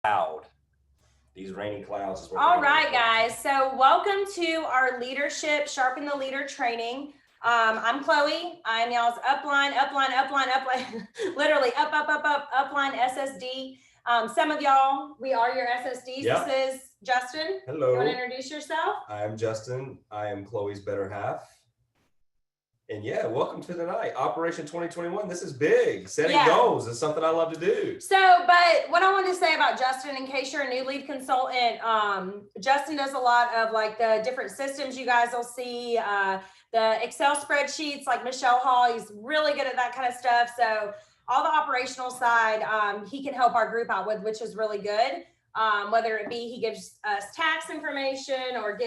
Cloud. These rainy clouds is what All right, guys. So welcome to our leadership Sharpen the Leader training. I'm Chloe. I'm y'all's upline, literally upline SSD. Some of y'all, we are your SSDs. Yep. This is Justin. Hello. You want to introduce yourself? I am Justin. I am Chloe's better half. And yeah, welcome to the night. Operation 2021. This is big. Setting goals is something I love to do. So, but what I wanted to say about Justin, in case you're a new lead consultant, Justin does a lot of like the different systems you guys will see, the Excel spreadsheets like Michelle Hall. He's really good at that kind of stuff. So all the operational side, he can help our group out with, which is really good. Whether it be he gives us tax information or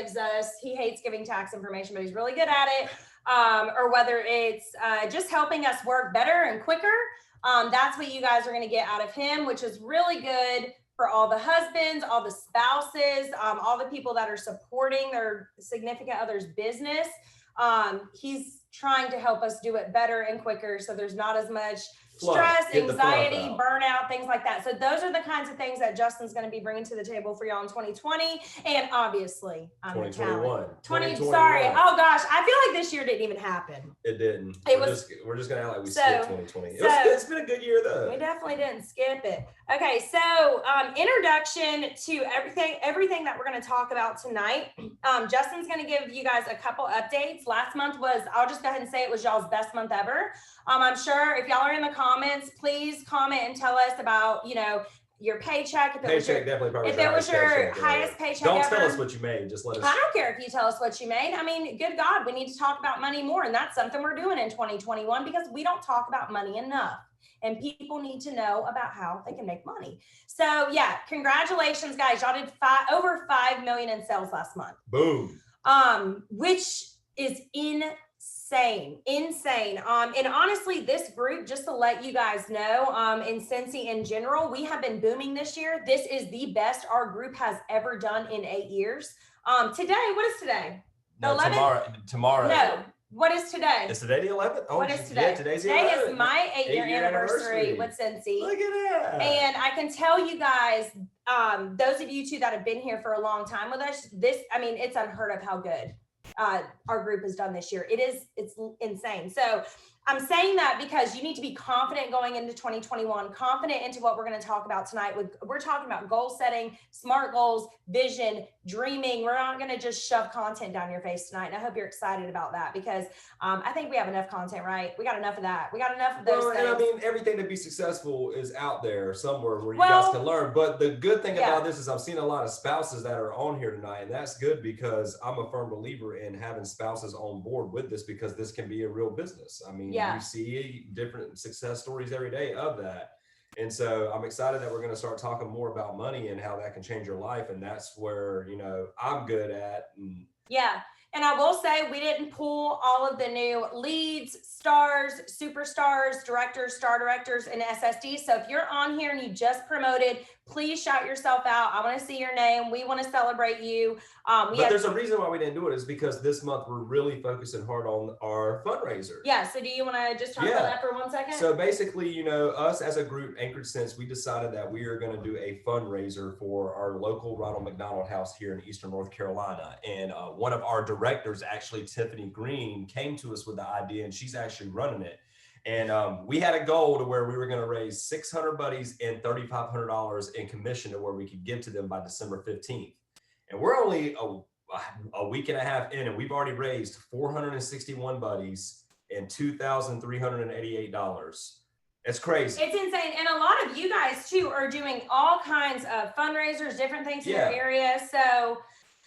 he hates giving tax information, but he's really good at it. Or whether it's just helping us work better and quicker. That's what you guys are going to get out of him, which is really good for all the husbands, all the spouses, all the people that are supporting their significant other's business. He's trying to help us do it better and quicker, so there's not as much stress, anxiety, burnout, things like that. So those are the kinds of things that Justin's going to be bringing to the table for y'all in 2020. And obviously, I'm 2021. 2021. Sorry. Oh gosh, I feel like this year didn't even happen. It didn't. We're just going to act like we skipped 2020. It's been a good year though. We definitely didn't skip it. Okay, so introduction to everything that we're going to talk about tonight. Justin's going to give you guys a couple updates. Last month I'll just go ahead and say it was y'all's best month ever. I'm sure if y'all are in the comments, please comment and tell us about, your paycheck. If it was your highest paycheck don't ever. Tell us what you made. Just let us. I don't care if you tell us what you made. I mean, good God, we need to talk about money more. And that's something we're doing in 2021 because we don't talk about money enough. And people need to know about how they can make money. So yeah, congratulations, guys. Y'all did over 5 million in sales last month. Boom. Which is insane. And honestly, this group, just to let you guys know, in Scentsy in general, we have been booming this year. This is the best our group has ever done in 8 years. Today, what is today? No, 11th? Tomorrow. No. What is today? Is today the 11th? Oh, what is today? Yeah, today's the 11th. Today is my 8-year anniversary with Scentsy. Look at that. And I can tell you guys, those of you two that have been here for a long time with us, it's unheard of how good our group has done this year. It's insane. So I'm saying that because you need to be confident going into 2021, confident into what we're going to talk about tonight. We're talking about goal setting, SMART goals, vision, dreaming. We're not going to just shove content down your face tonight. And I hope you're excited about that because I think we have enough content, right? We got enough of that. We got enough of those things. And everything to be successful is out there somewhere where you guys can learn. But the good thing about this is I've seen a lot of spouses that are on here tonight, and that's good because I'm a firm believer in having spouses on board with this because this can be a real business. You see different success stories every day of that. And so I'm excited that we're going to start talking more about money and how that can change your life. And that's where, I'm good at. And I will say we didn't pull all of the new leads, stars, superstars, directors, star directors, and SSDs. So if you're on here and you just promoted, please shout yourself out. I want to see your name. We want to celebrate you. But there's a reason why we didn't do it is because this month we're really focusing hard on our fundraiser. Yeah. So do you want to just talk about that for 1 second? So basically, us as a group, Anchored Sense, we decided that we are going to do a fundraiser for our local Ronald McDonald House here in Eastern North Carolina. And one of our directors, actually Tiffany Green, came to us with the idea, and she's actually running it. And we had a goal to where we were going to raise 600 buddies and $3,500 in commission to where we could give to them by December 15th. And we're only a week and a half in, and we've already raised 461 buddies and $2,388. It's crazy. It's insane. And a lot of you guys too are doing all kinds of fundraisers, different things in your area. So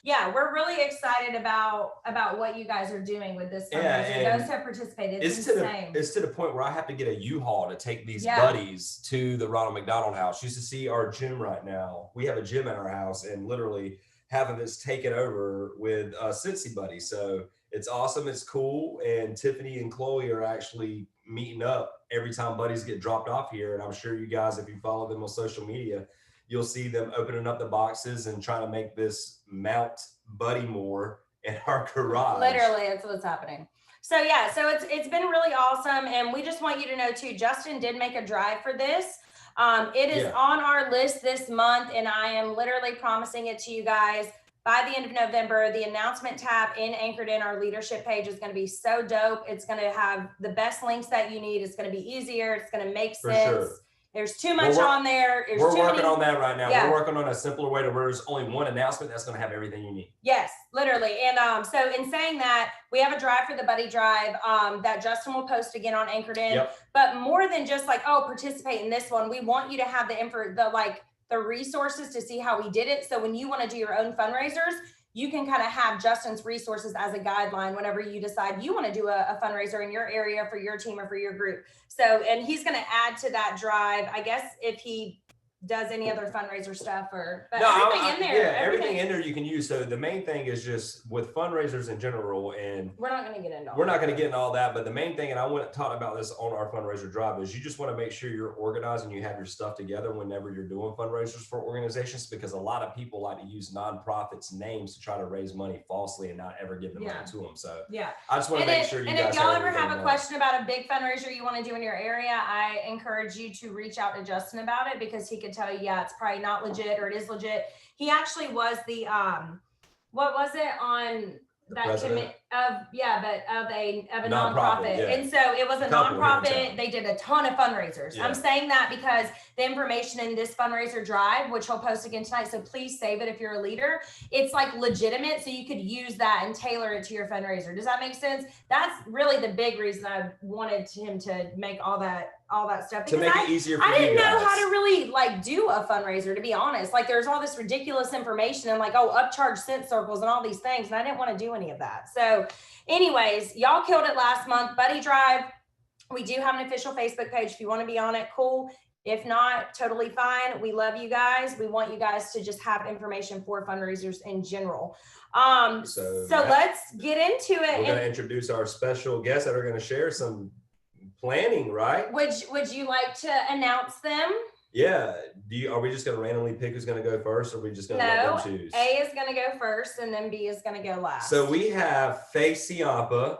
yeah, we're really excited about what you guys are doing with this fundraiser. Those have participated. It's insane. It's to the point where I have to get a U-Haul to take these buddies to the Ronald McDonald House. You should see our gym right now. We have a gym at our house, and literally half of it's taken over with Scentsy buddies. So it's awesome. It's cool. And Tiffany and Chloe are actually meeting up every time buddies get dropped off here. And I'm sure you guys, if you follow them on social media, you'll see them opening up the boxes and trying to make this Mount Buddy more in our garage. Literally, that's what's happening. So yeah, so it's been really awesome. And we just want you to know too, Justin did make a drive for this. It is on our list this month, and I am literally promising it to you guys. By the end of November, the announcement tab anchored in our leadership page is going to be so dope. It's going to have the best links that you need. It's going to be easier. It's going to make sense. Sure. There's too much on there. We're working on that right now. Yeah. We're working on a simpler way to where there's only one announcement that's going to have everything you need. Yes, literally. And so in saying that, we have a drive for the Buddy Drive that Justin will post again on Anchored In. Yep. But more than just like, oh, participate in this one, we want you to have the resources to see how we did it. So when you want to do your own fundraisers, you can kind of have Justin's resources as a guideline whenever you decide you want to do a fundraiser in your area for your team or for your group. So, and he's going to add to that drive, I guess, if he does any other fundraiser stuff but everything in there. Yeah, everything in there you can use. So the main thing is just with fundraisers in general, and we're not going to get into all that, but the main thing, and I want to talk about this on our fundraiser drive, is you just want to make sure you're organized and you have your stuff together whenever you're doing fundraisers for organizations, because a lot of people like to use nonprofits' names to try to raise money falsely and not ever give the money to them. So I just want to make sure you guys. And if y'all ever have a question about a big fundraiser you want to do in your area, I encourage you to reach out to Justin about it, because he could tell you, it's probably not legit or it is legit. He actually was the what was it on that commit of a nonprofit. Yeah. And so it was a nonprofit. They did a ton of fundraisers. Yeah. I'm saying that because the information in this fundraiser drive, which he'll post again tonight, so please save it if you're a leader, it's like legitimate, so you could use that and tailor it to your fundraiser. Does that make sense? That's really the big reason I wanted him to make all that stuff, to make it easier for you guys. I didn't know how to really do a fundraiser, to be honest. Like, there's all this ridiculous information and upcharge scent circles and all these things, and I didn't want to do any of that. So anyways, y'all killed it last month. Buddy Drive, we do have an official Facebook page. If you want to be on it, cool. If not, totally fine. We love you guys. We want you guys to just have information for fundraisers in general. So let's get into it. We're going to introduce our special guests that are going to share some planning, right? Would you like to announce them? Yeah. Are we just going to randomly pick who's going to go first, or are we just going to let them choose? A is going to go first, and then B is going to go last. So we have Faye Ciampa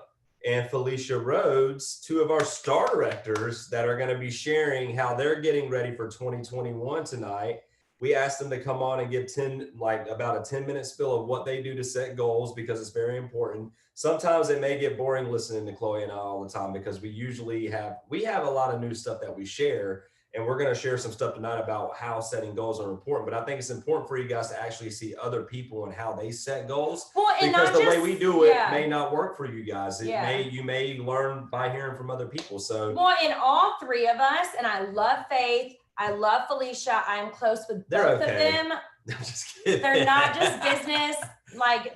and Felicia Rhodes, two of our star directors that are going to be sharing how they're getting ready for 2021 tonight. We asked them to come on and give about a 10-minute spill of what they do to set goals, because it's very important. Sometimes it may get boring listening to Chloe and I all the time, because we have a lot of new stuff that we share, and we're going to share some stuff tonight about how setting goals are important. But I think it's important for you guys to actually see other people and how they set goals, because the way we do it may not work for you guys. You may learn by hearing from other people. So in all three of us, and I love Faith, I love Felicia, I am close with both of them. I'm just kidding. They're not just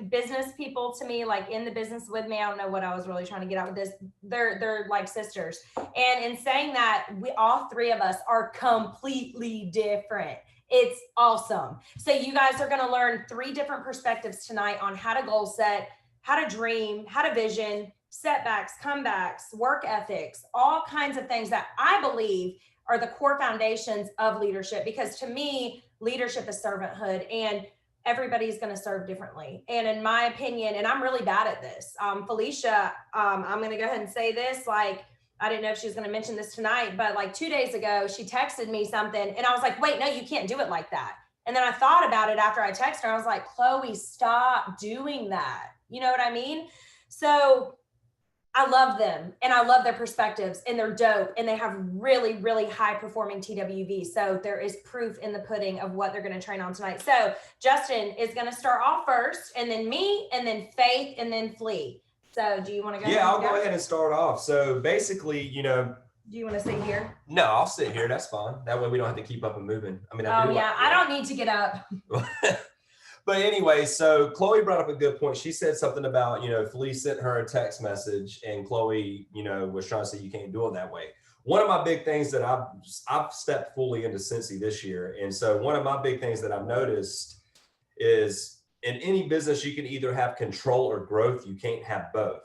business people to me, in the business with me. I don't know what I was really trying to get out with this. They're like sisters. And in saying that, we all three of us are completely different. It's awesome. So you guys are going to learn 3 different perspectives tonight on how to goal set, how to dream, how to vision, setbacks, comebacks, work ethics, all kinds of things that I believe are the core foundations of leadership. Because to me, leadership is servanthood, and everybody's going to serve differently. And in my opinion, and I'm really bad at this, Felicia, I'm going to go ahead and say this, I didn't know if she was going to mention this tonight, but 2 days ago, she texted me something and I was like, wait, no, you can't do it like that. And then I thought about it after I texted her. I was like, Chloe, stop doing that. You know what I mean? So I love them, and I love their perspectives, and they're dope, and they have really, really high performing TWV. So there is proof in the pudding of what they're going to train on tonight. So Justin is going to start off first, and then me, and then Faith, and then Flea. So do you want to go? Yeah, I'll go ahead and start off. So basically, do you want to sit here? No, I'll sit here. That's fine. That way we don't have to keep up and moving. I mean, I don't need to get up. But anyway, so Chloe brought up a good point. She said something about, Felice sent her a text message, and Chloe, was trying to say you can't do it that way. One of my big things that I've stepped fully into Scentsy this year. And so one of my big things that I've noticed is, in any business, you can either have control or growth. You can't have both.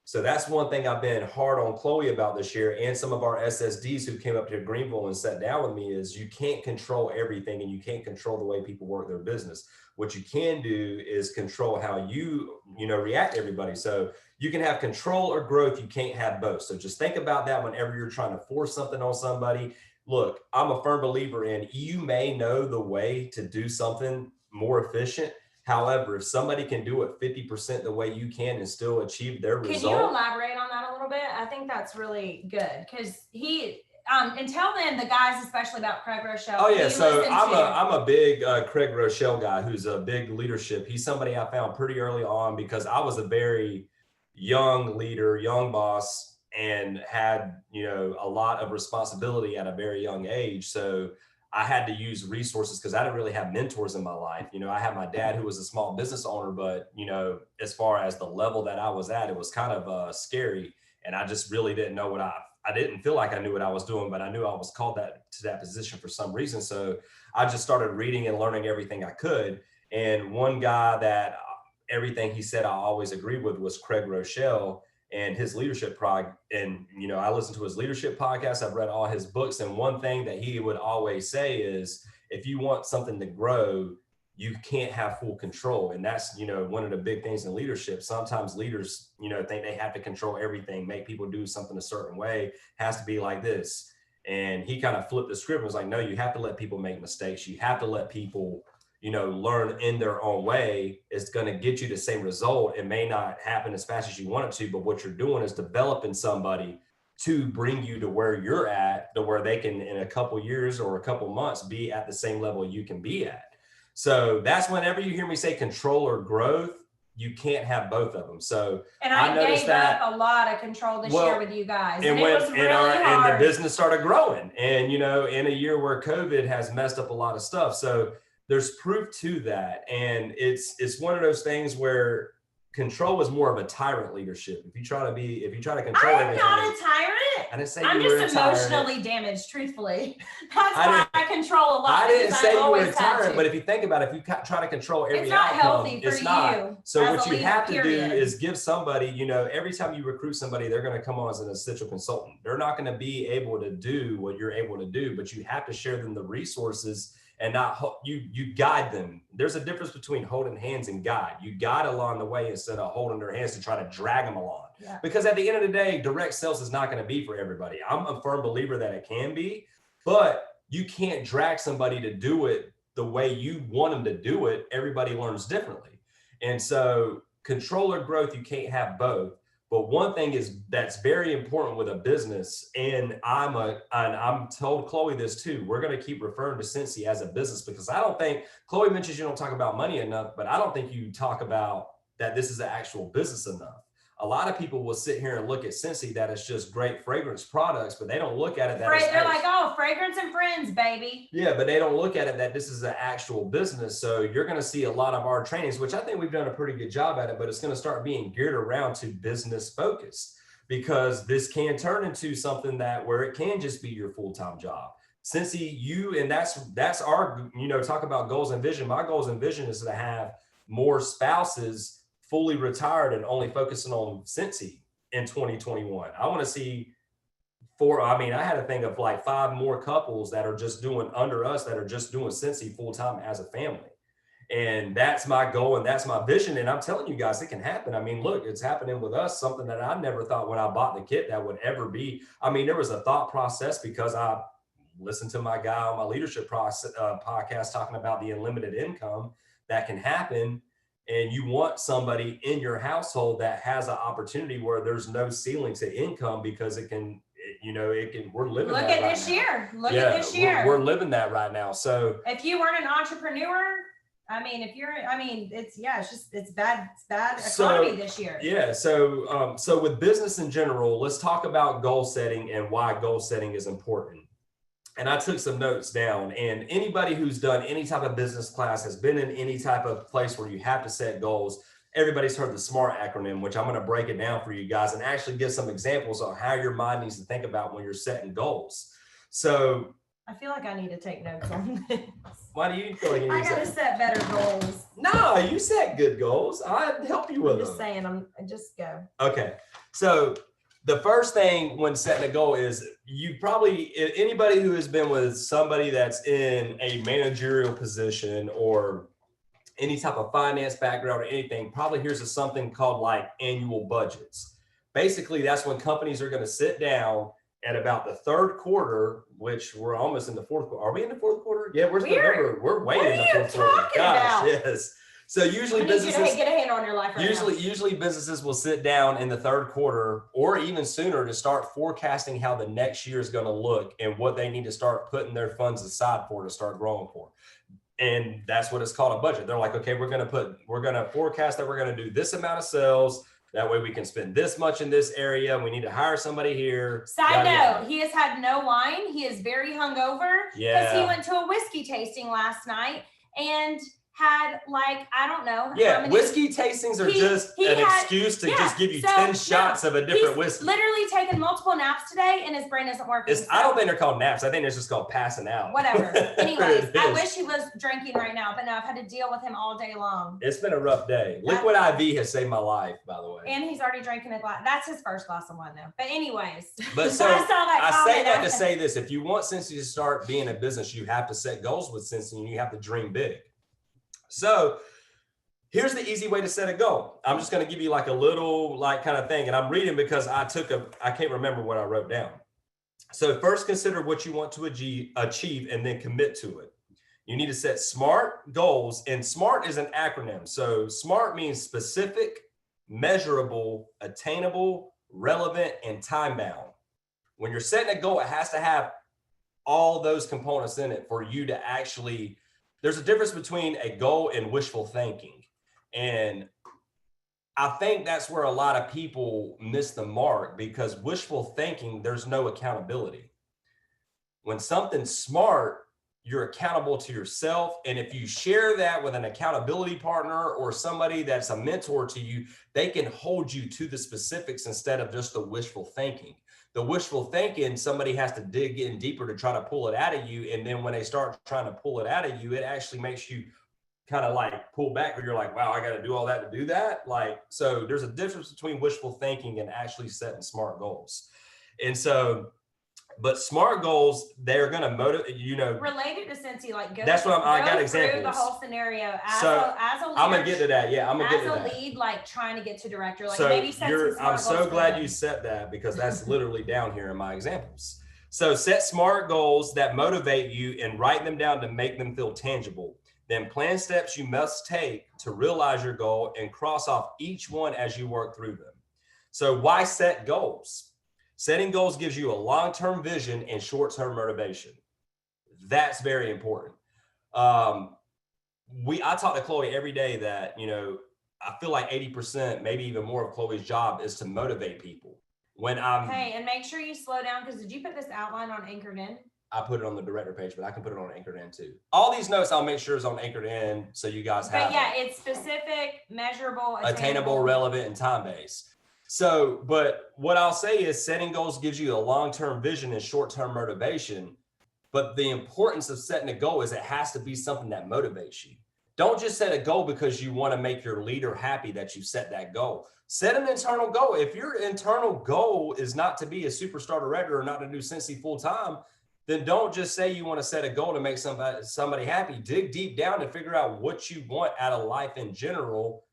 So that's one thing I've been hard on Chloe about this year, and some of our SSDs who came up to Greenville and sat down with me, is you can't control everything, and you can't control the way people work their business. What you can do is control how you react to everybody. So you can have control or growth. You can't have both. So just think about that whenever you're trying to force something on somebody. look, I'm a firm believer in you may know the way to do something more efficient. However, if somebody can do it 50% the way you can and still achieve their Can result. you elaborate on that a little bit? I think that's really good because and tell them the guys, especially about Craig Rochelle. Oh yeah, so I'm a big Craig Rochelle guy who's a big leadership. He's somebody I found pretty early on because I was a very young leader, young boss, and had, you know, a lot of responsibility at a very young age. So I had to use resources because I didn't really have mentors in my life. You know, I had my dad who was a small business owner, but you know, as far as the level that I was at, it was kind of scary, and I just really didn't know what I didn't feel like I knew what I was doing, but I knew I was called to that position for some reason. So I just started reading and learning everything I could. And one guy that everything he said I always agreed with was Craig Rochelle and his leadership prog. And, you know, I listened to his leadership podcast. I've read all his books. And one thing that he would always say is, if you want something to grow, you can't have full control. And that's, you know, one of the big things in leadership. Sometimes leaders, you know, think they have to control everything, make people do something a certain way, has to be like this. And he kind of flipped the script and was like, no, you have to let people make mistakes. You have to let people, you know, learn in their own way. It's going to get you the same result. It may not happen as fast as you want it to, but what you're doing is developing somebody to bring you to where you're at, to where they can, in a couple years or a couple months, be at the same level you can be at. So that's whenever you hear me say control or growth, you can't have both of them. So and I gave up a lot of control this year with you guys. And it was really hard. And the business started growing. And, you know, in a year where COVID has messed up a lot of stuff. So there's proof to that. And it's one of those things where control is more of a tyrant leadership. If you try to control everything. I'm not a tyrant. I didn't say I'm you were just a tyrant. emotionally damaged, truthfully. That's why I control a lot. I didn't say you were a tyrant, but if you think about it, if you try to control every outcome, it's not. So what you have to do is give somebody, you know, every time you recruit somebody, they're going to come on as an essential consultant. They're not going to be able to do what you're able to do, but you have to share them the resources and not you guide them. There's a difference between holding hands and guide. You guide along the way instead of holding their hands to try to drag them along. Yeah. Because at the end of the day, direct sales is not going to be for everybody. I'm a firm believer that it can be, but you can't drag somebody to do it the way you want them to do it. Everybody learns differently. And so controller growth, you can't have both. But one thing is that's very important with a business, and I'm told Chloe this too. We're going to keep referring to Scentsy as a business because I don't think Chloe mentions you don't talk about money enough, but I don't think you talk about that this is an actual business enough. A lot of people will sit here and look at Scentsy that it's just great fragrance products, but they don't look at it that they're like, oh, fragrance and friends, baby. Yeah, but they don't look at it that this is an actual business. So you're going to see a lot of our trainings, which I think we've done a pretty good job at it, but it's going to start being geared around to business focused because this can turn into something that where it can just be your full-time job. Scentsy, and that's our, you know, talk about goals and vision. My goals and vision is to have more spouses fully retired and only focusing on Scentsy in 2021. I want to see I had to think of like 5 more couples that are just doing under us that are just doing Scentsy full time as a family. And that's my goal and that's my vision. And I'm telling you guys, it can happen. I mean, look, it's happening with us, something that I never thought when I bought the kit that would ever be. I mean, there was a thought process because I listened to my guy on my leadership podcast talking about the unlimited income that can happen. And you want somebody in your household that has an opportunity where there's no ceiling to income because we're living that right now. Look at this year. We're living that right now. So if you weren't an entrepreneur, it's bad economy this year. Yeah. So with business in general, let's talk about goal setting and why goal setting is important. And I took some notes down, and anybody who's done any type of business class has been in any type of place where you have to set goals. Everybody's heard the SMART acronym, which I'm going to break it down for you guys and actually give some examples on how your mind needs to think about when you're setting goals. So I feel like I need to take notes on this. Why do you feel like you need I got to set better goals? No, you set good goals. I'd help you with them. Just saying, just go. Okay. So the first thing when setting a goal is anybody who has been with somebody that's in a managerial position or any type of finance background or anything, probably hears of something called like annual budgets. Basically, that's when companies are going to sit down at about the third quarter, which we're almost in the fourth quarter. Are we in the fourth quarter? Yeah, where's November? We're way in the fourth quarter. Gosh, yes. So usually businesses get a handle on your life right now. Usually businesses will sit down in the third quarter or even sooner to start forecasting how the next year is going to look and what they need to start putting their funds aside for to start growing for. And that's what it's called, a budget. They're like, okay, we're going to forecast that we're going to do this amount of sales. That way we can spend this much in this area. We need to hire somebody here. Side note, he has had no wine. He is very hungover because he went to a whiskey tasting last night and had like, I don't know. Yeah, whiskey tastings are just an excuse to just give you 10 shots of a different whiskey. Literally taken multiple naps today and his brain isn't working. I don't think they're called naps. I think it's just called passing out. Whatever. Anyways, I wish he was drinking right now, but no, I've had to deal with him all day long. It's been a rough day. Liquid IV has saved my life, by the way. And he's already drinking a glass. That's his first glass of wine though. But anyways. But so I say that to say this. If you want Scentsy to start being a business, you have to set goals with Scentsy and you have to dream big. So here's the easy way to set a goal. I'm just going to give you like a little kind of thing. And I'm reading because I can't remember what I wrote down. So first consider what you want to achieve and then commit to it. You need to set SMART goals, and SMART is an acronym. So SMART means specific, measurable, attainable, relevant, and time bound. When you're setting a goal, it has to have all those components in it for you to actually. There's a difference between a goal and wishful thinking. And I think that's where a lot of people miss the mark, because wishful thinking, there's no accountability. When something's SMART, you're accountable to yourself. And if you share that with an accountability partner or somebody that's a mentor to you, they can hold you to the specifics instead of just the wishful thinking. The wishful thinking, somebody has to dig in deeper to try to pull it out of you. And then when they start trying to pull it out of you, it actually makes you kind of like pull back, where you're like, wow, I got to do all that to do that. So there's a difference between wishful thinking and actually setting SMART goals. And so, but SMART goals, they're going to motivate, related to Scentsy, like that's what I got examples. The whole scenario as a leader. I'm going to get to that. Yeah, I'm going to get to that. As a lead, like trying to get to director, like so maybe set some SMART I'm so goals glad you said that, because that's literally down here in my examples. So set SMART goals that motivate you and write them down to make them feel tangible. Then plan steps you must take to realize your goal and cross off each one as you work through them. So why set goals? Setting goals gives you a long-term vision and short-term motivation. That's very important. I talk to Chloe every day that, I feel like 80%, maybe even more of Chloe's job is to motivate people. Hey, and make sure you slow down, because did you put this outline on Anchored In? I put it on the director page, but I can put it on Anchored In too. All these notes I'll make sure is on Anchored In, so you guys have. But yeah, it's specific, measurable, attainable, relevant, and time-based. So, but what I'll say is setting goals gives you a long-term vision and short-term motivation. But the importance of setting a goal is it has to be something that motivates you. Don't just set a goal because you want to make your leader happy that you set that goal. Set an internal goal. If your internal goal is not to be a superstar director or not to do Scentsy full-time, then don't just say you want to set a goal to make somebody happy. Dig deep down and figure out what you want out of life in general,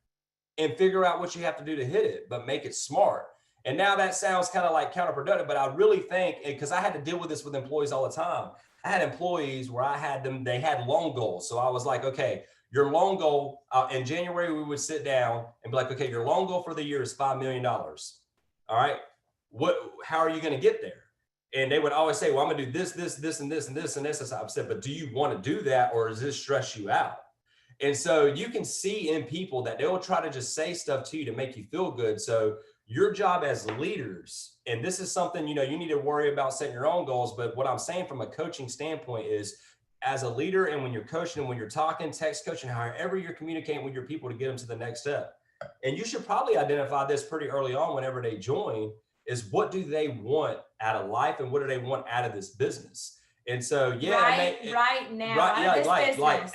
and figure out what you have to do to hit it, but make it SMART. And now that sounds kind of like counterproductive, but I really think, because I had to deal with this with employees all the time. I had employees where they had long goals. So I was like, okay, your long goal, in January, we would sit down and be like, okay, your long goal for the year is $5 million. All right, how are you going to get there? And they would always say, well, I'm gonna do this, this, this, and this, and this, and this. I've said, but do you want to do that, or does this stress you out? And so you can see in people that they will try to just say stuff to you to make you feel good. So your job as leaders, and this is something, you need to worry about setting your own goals. But what I'm saying from a coaching standpoint is, as a leader, and when you're coaching and when you're talking, text coaching, however you're communicating with your people to get them to the next step. And you should probably identify this pretty early on whenever they join, is what do they want out of life and what do they want out of this business? And so, right now,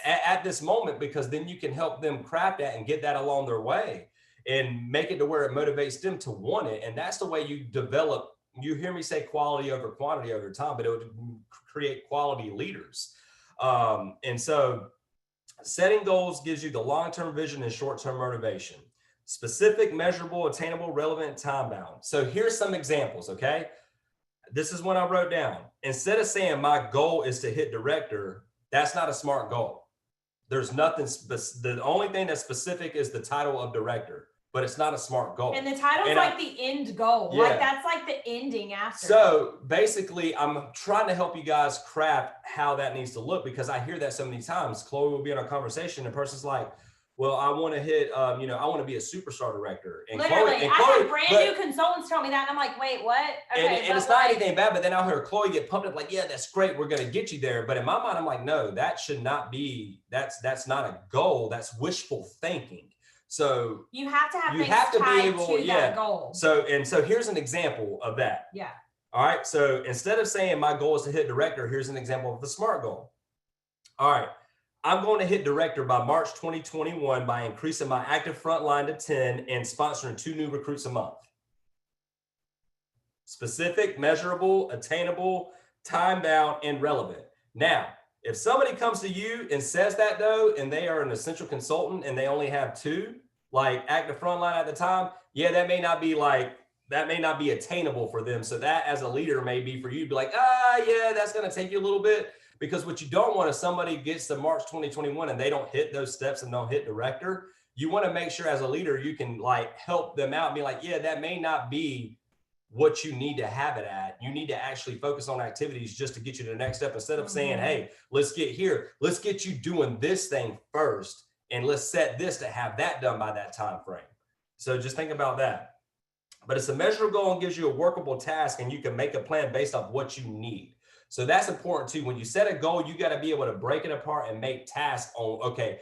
at this moment, because then you can help them craft that and get that along their way and make it to where it motivates them to want it. And that's the way you develop. You hear me say quality over quantity over time, but it would create quality leaders. And so setting goals gives you the long-term vision and short-term motivation. Specific, measurable, attainable, relevant, time bound. So here's some examples, okay? this is what I wrote down. Instead of saying my goal is to hit director, that's not a smart goal. There's nothing, the only thing that's specific is the title of director, but it's not a smart goal. And the title's like the end goal. Yeah. Like that's like the ending after. So basically, I'm trying to help you guys craft how that needs to look, because I hear that so many times. Chloe will be in a conversation and the person's like, well, I want to hit, I want to be a superstar director. And literally, Chloe, I had brand new consultants tell me that, and I'm like, wait, what? Okay, and it's not anything bad, but then I'll hear Chloe get pumped up like, yeah, that's great, we're going to get you there. But in my mind, I'm like, no, that should not be, that's not a goal, that's wishful thinking. So you have to have things tied to that goal. So here's an example of that. Yeah. All right. So instead of saying my goal is to hit director, here's an example of the SMART goal. All right. I'm going to hit director by March 2021 by increasing my active frontline to 10 and sponsoring 2 new recruits a month. Specific, measurable, attainable, time-bound, and relevant. Now, if somebody comes to you and says that though, and they are an essential consultant and they only have 2, like active frontline at the time, yeah, that may not be attainable for them. So that as a leader may be for you to be like, yeah, that's going to take you a little bit. Because what you don't want is somebody gets to March 2021 and they don't hit those steps and don't hit director. You want to make sure as a leader, you can like help them out and be like, yeah, that may not be what you need to have it at. You need to actually focus on activities just to get you to the next step, instead of saying, hey, let's get here. Let's get you doing this thing first. And let's set this to have that done by that time frame. So just think about that. But it's a measurable goal and gives you a workable task, and you can make a plan based off what you need. So that's important too. When you set a goal, you got to be able to break it apart and make tasks on, okay,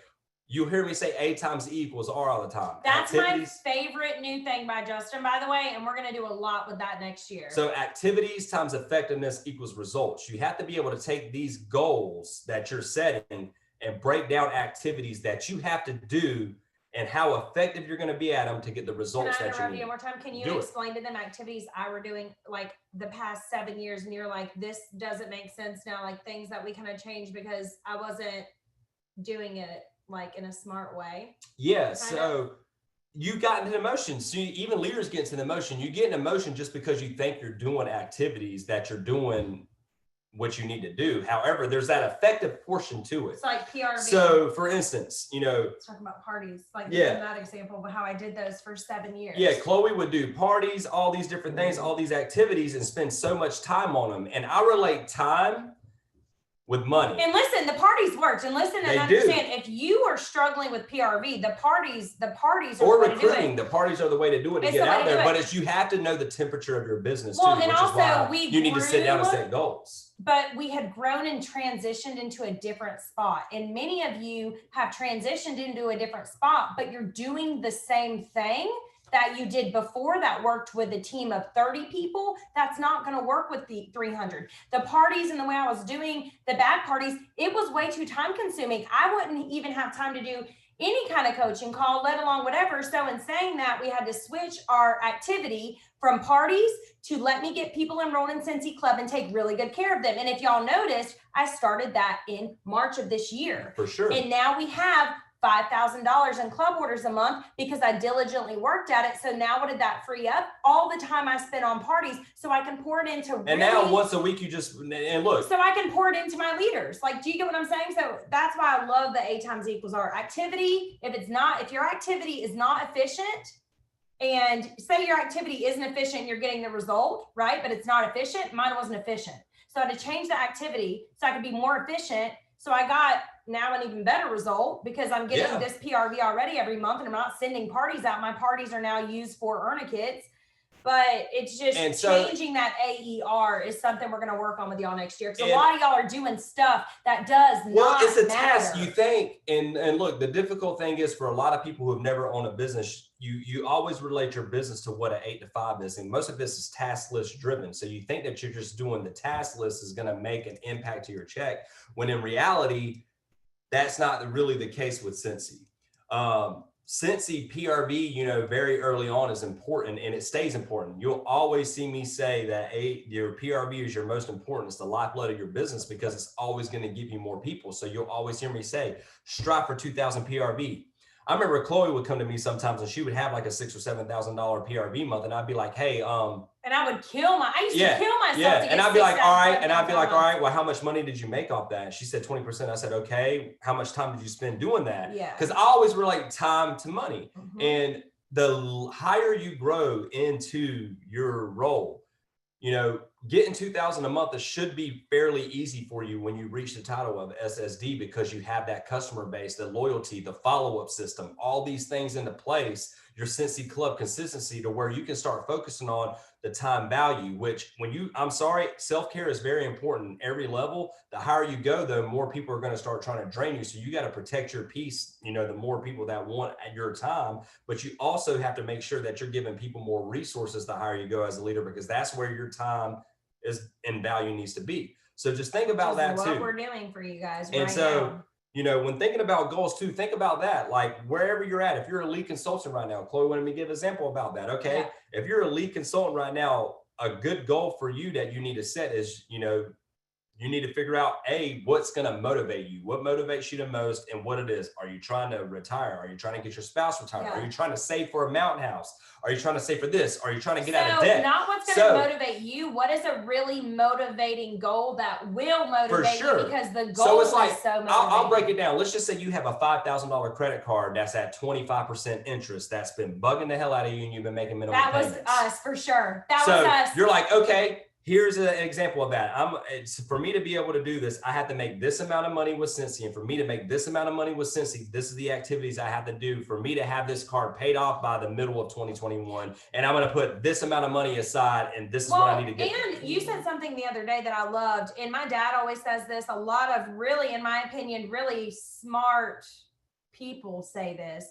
you hear me say A times E equals R all the time. That's my favorite new thing by Justin, by the way, and we're going to do a lot with that next year. So activities times effectiveness equals results. You have to be able to take these goals that you're setting and break down activities that you have to do and how effective you're going to be at them to get the results that you need. Can I interrupt you one more time? Can you explain to them activities I were doing like the past 7 years, and you're like, this doesn't make sense now, like things that we kind of changed because I wasn't doing it like in a smart way? Yeah. So you got into emotion. So even leaders get into the emotion. You get in emotion just because you think you're doing activities that you're doing what you need to do. However, there's that effective portion to it. It's like PRV. So for instance, let's talk about parties, like in that example, but how I did those for 7 years. Yeah, Chloe would do parties, all these different things, all these activities, and spend so much time on them. And I relate time with money. And listen, the parties worked. And listen, and understand, if you are struggling with PRV, the parties are or recruiting. The parties are the way to do it to get out there. But it's, you have to know the temperature of your business too, which is why you need to sit down and set goals. But we had grown and transitioned into a different spot. And many of you have transitioned into a different spot, but you're doing the same thing that you did before that worked with a team of 30 people. That's not going to work with the 300. The parties and the way I was doing the bad parties, it was way too time consuming. I wouldn't even have time to do any kind of coaching call, let alone whatever. So in saying that, we had to switch our activity from parties to let me get people enrolled in Scentsy Club and take really good care of them. And if y'all noticed, I started that in March of this year. For sure. And now we have $5,000 in club orders a month because I diligently worked at it. So now what did that free up? All the time I spent on parties, so I can pour it into and now once a week you just, and look. So I can pour it into my leaders. Like, do you get what I'm saying? So that's why I love the A times E equals R activity. If your activity is not efficient, and say your activity isn't efficient, you're getting the result, right? But it's not efficient. Mine wasn't efficient. So I had to change the activity so I could be more efficient. So I got now an even better result because I'm getting this PRV already every month, and I'm not sending parties out. My parties are now used for earner kits, but it's just changing that AER is something we're going to work on with y'all next year. Because a lot of y'all are doing stuff that does not it's a matter. task, you think. And look, the difficult thing is for a lot of people who have never owned a business, you always relate your business to what an 8 to 5 is. And most of this is task list driven. So you think that you're just doing the task list is going to make an impact to your check, when in reality, that's not really the case with Scentsy. Scentsy PRV, very early on is important, and it stays important. You'll always see me say that your PRV is your most important. It's the lifeblood of your business because it's always going to give you more people. So you'll always hear me say, strive for 2,000 PRV. I remember Chloe would come to me sometimes and she would have like a $6,000 or $7,000 PRV month. And I'd be like, hey, and I would kill I used to kill myself. Yeah. To get and I'd be like, all right. And I'd be like, all right, well, how much money did you make off that? And she said 20%. I said, okay, how much time did you spend doing that? Yeah. Because I always relate time to money. And the higher you grow into your role, you know, getting 2,000 a month, it should be fairly easy for you when you reach the title of SSD, because you have that customer base, the loyalty, the follow-up system, all these things into place, your Scentsy Club consistency, to where you can start focusing on the time value, which I'm sorry, self-care is very important every level. The higher you go, the more people are going to start trying to drain you. So you got to protect your peace, you know, the more people that want your time, but you also have to make sure that you're giving people more resources the higher you go as a leader, because that's where your time is and value needs to be. So just think about that too. What we're doing for you guys and right so now. You know, when thinking about goals too, think about that. Like wherever you're at, if you're a lead consultant right now, Chloe wanted me to give an example about that. Okay. Yeah. If you're a lead consultant right now, a good goal for you that you need to set is, you know, you need to figure out what's going to motivate you, what motivates you the most, and what it is. Are you trying to retire? Are you trying to get your spouse retired? Yeah. Are you trying to save for a mountain house? Are you trying to save for this? Are you trying to get out of debt? Not what's going to motivate you. What is a really motivating goal that will motivate you? Because the goal is so motivating. I'll break it down. Let's just say you have a $5,000 credit card that's at 25% interest that's been bugging the hell out of you, and you've been making minimum payments. That was us for sure. That was us. You're like, okay, here's an example of that. For me to be able to do this, I have to make this amount of money with Scentsy. And for me to make this amount of money with Scentsy, this is the activities I have to do for me to have this card paid off by the middle of 2021. And I'm going to put this amount of money aside, and this is what I need to get. And you said something the other day that I loved. And my dad always says this. A lot of really, in my opinion, really smart people say this.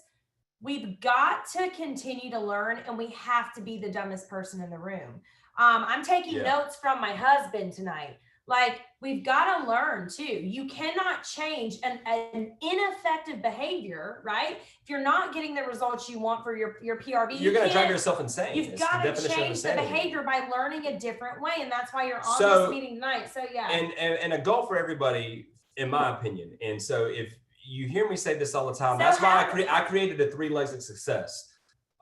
We've got to continue to learn, and we have to be the dumbest person in the room. I'm taking notes from my husband tonight. Like, we've got to learn too. You cannot change an ineffective behavior, right? If you're not getting the results you want for your PRV, you're going to drive yourself insane. You've got to change the behavior by learning a different way. And that's why you're on this meeting tonight. So yeah. And a goal for everybody, in my opinion. And so if you hear me say this all the time, that's why I created the 3 legs of success.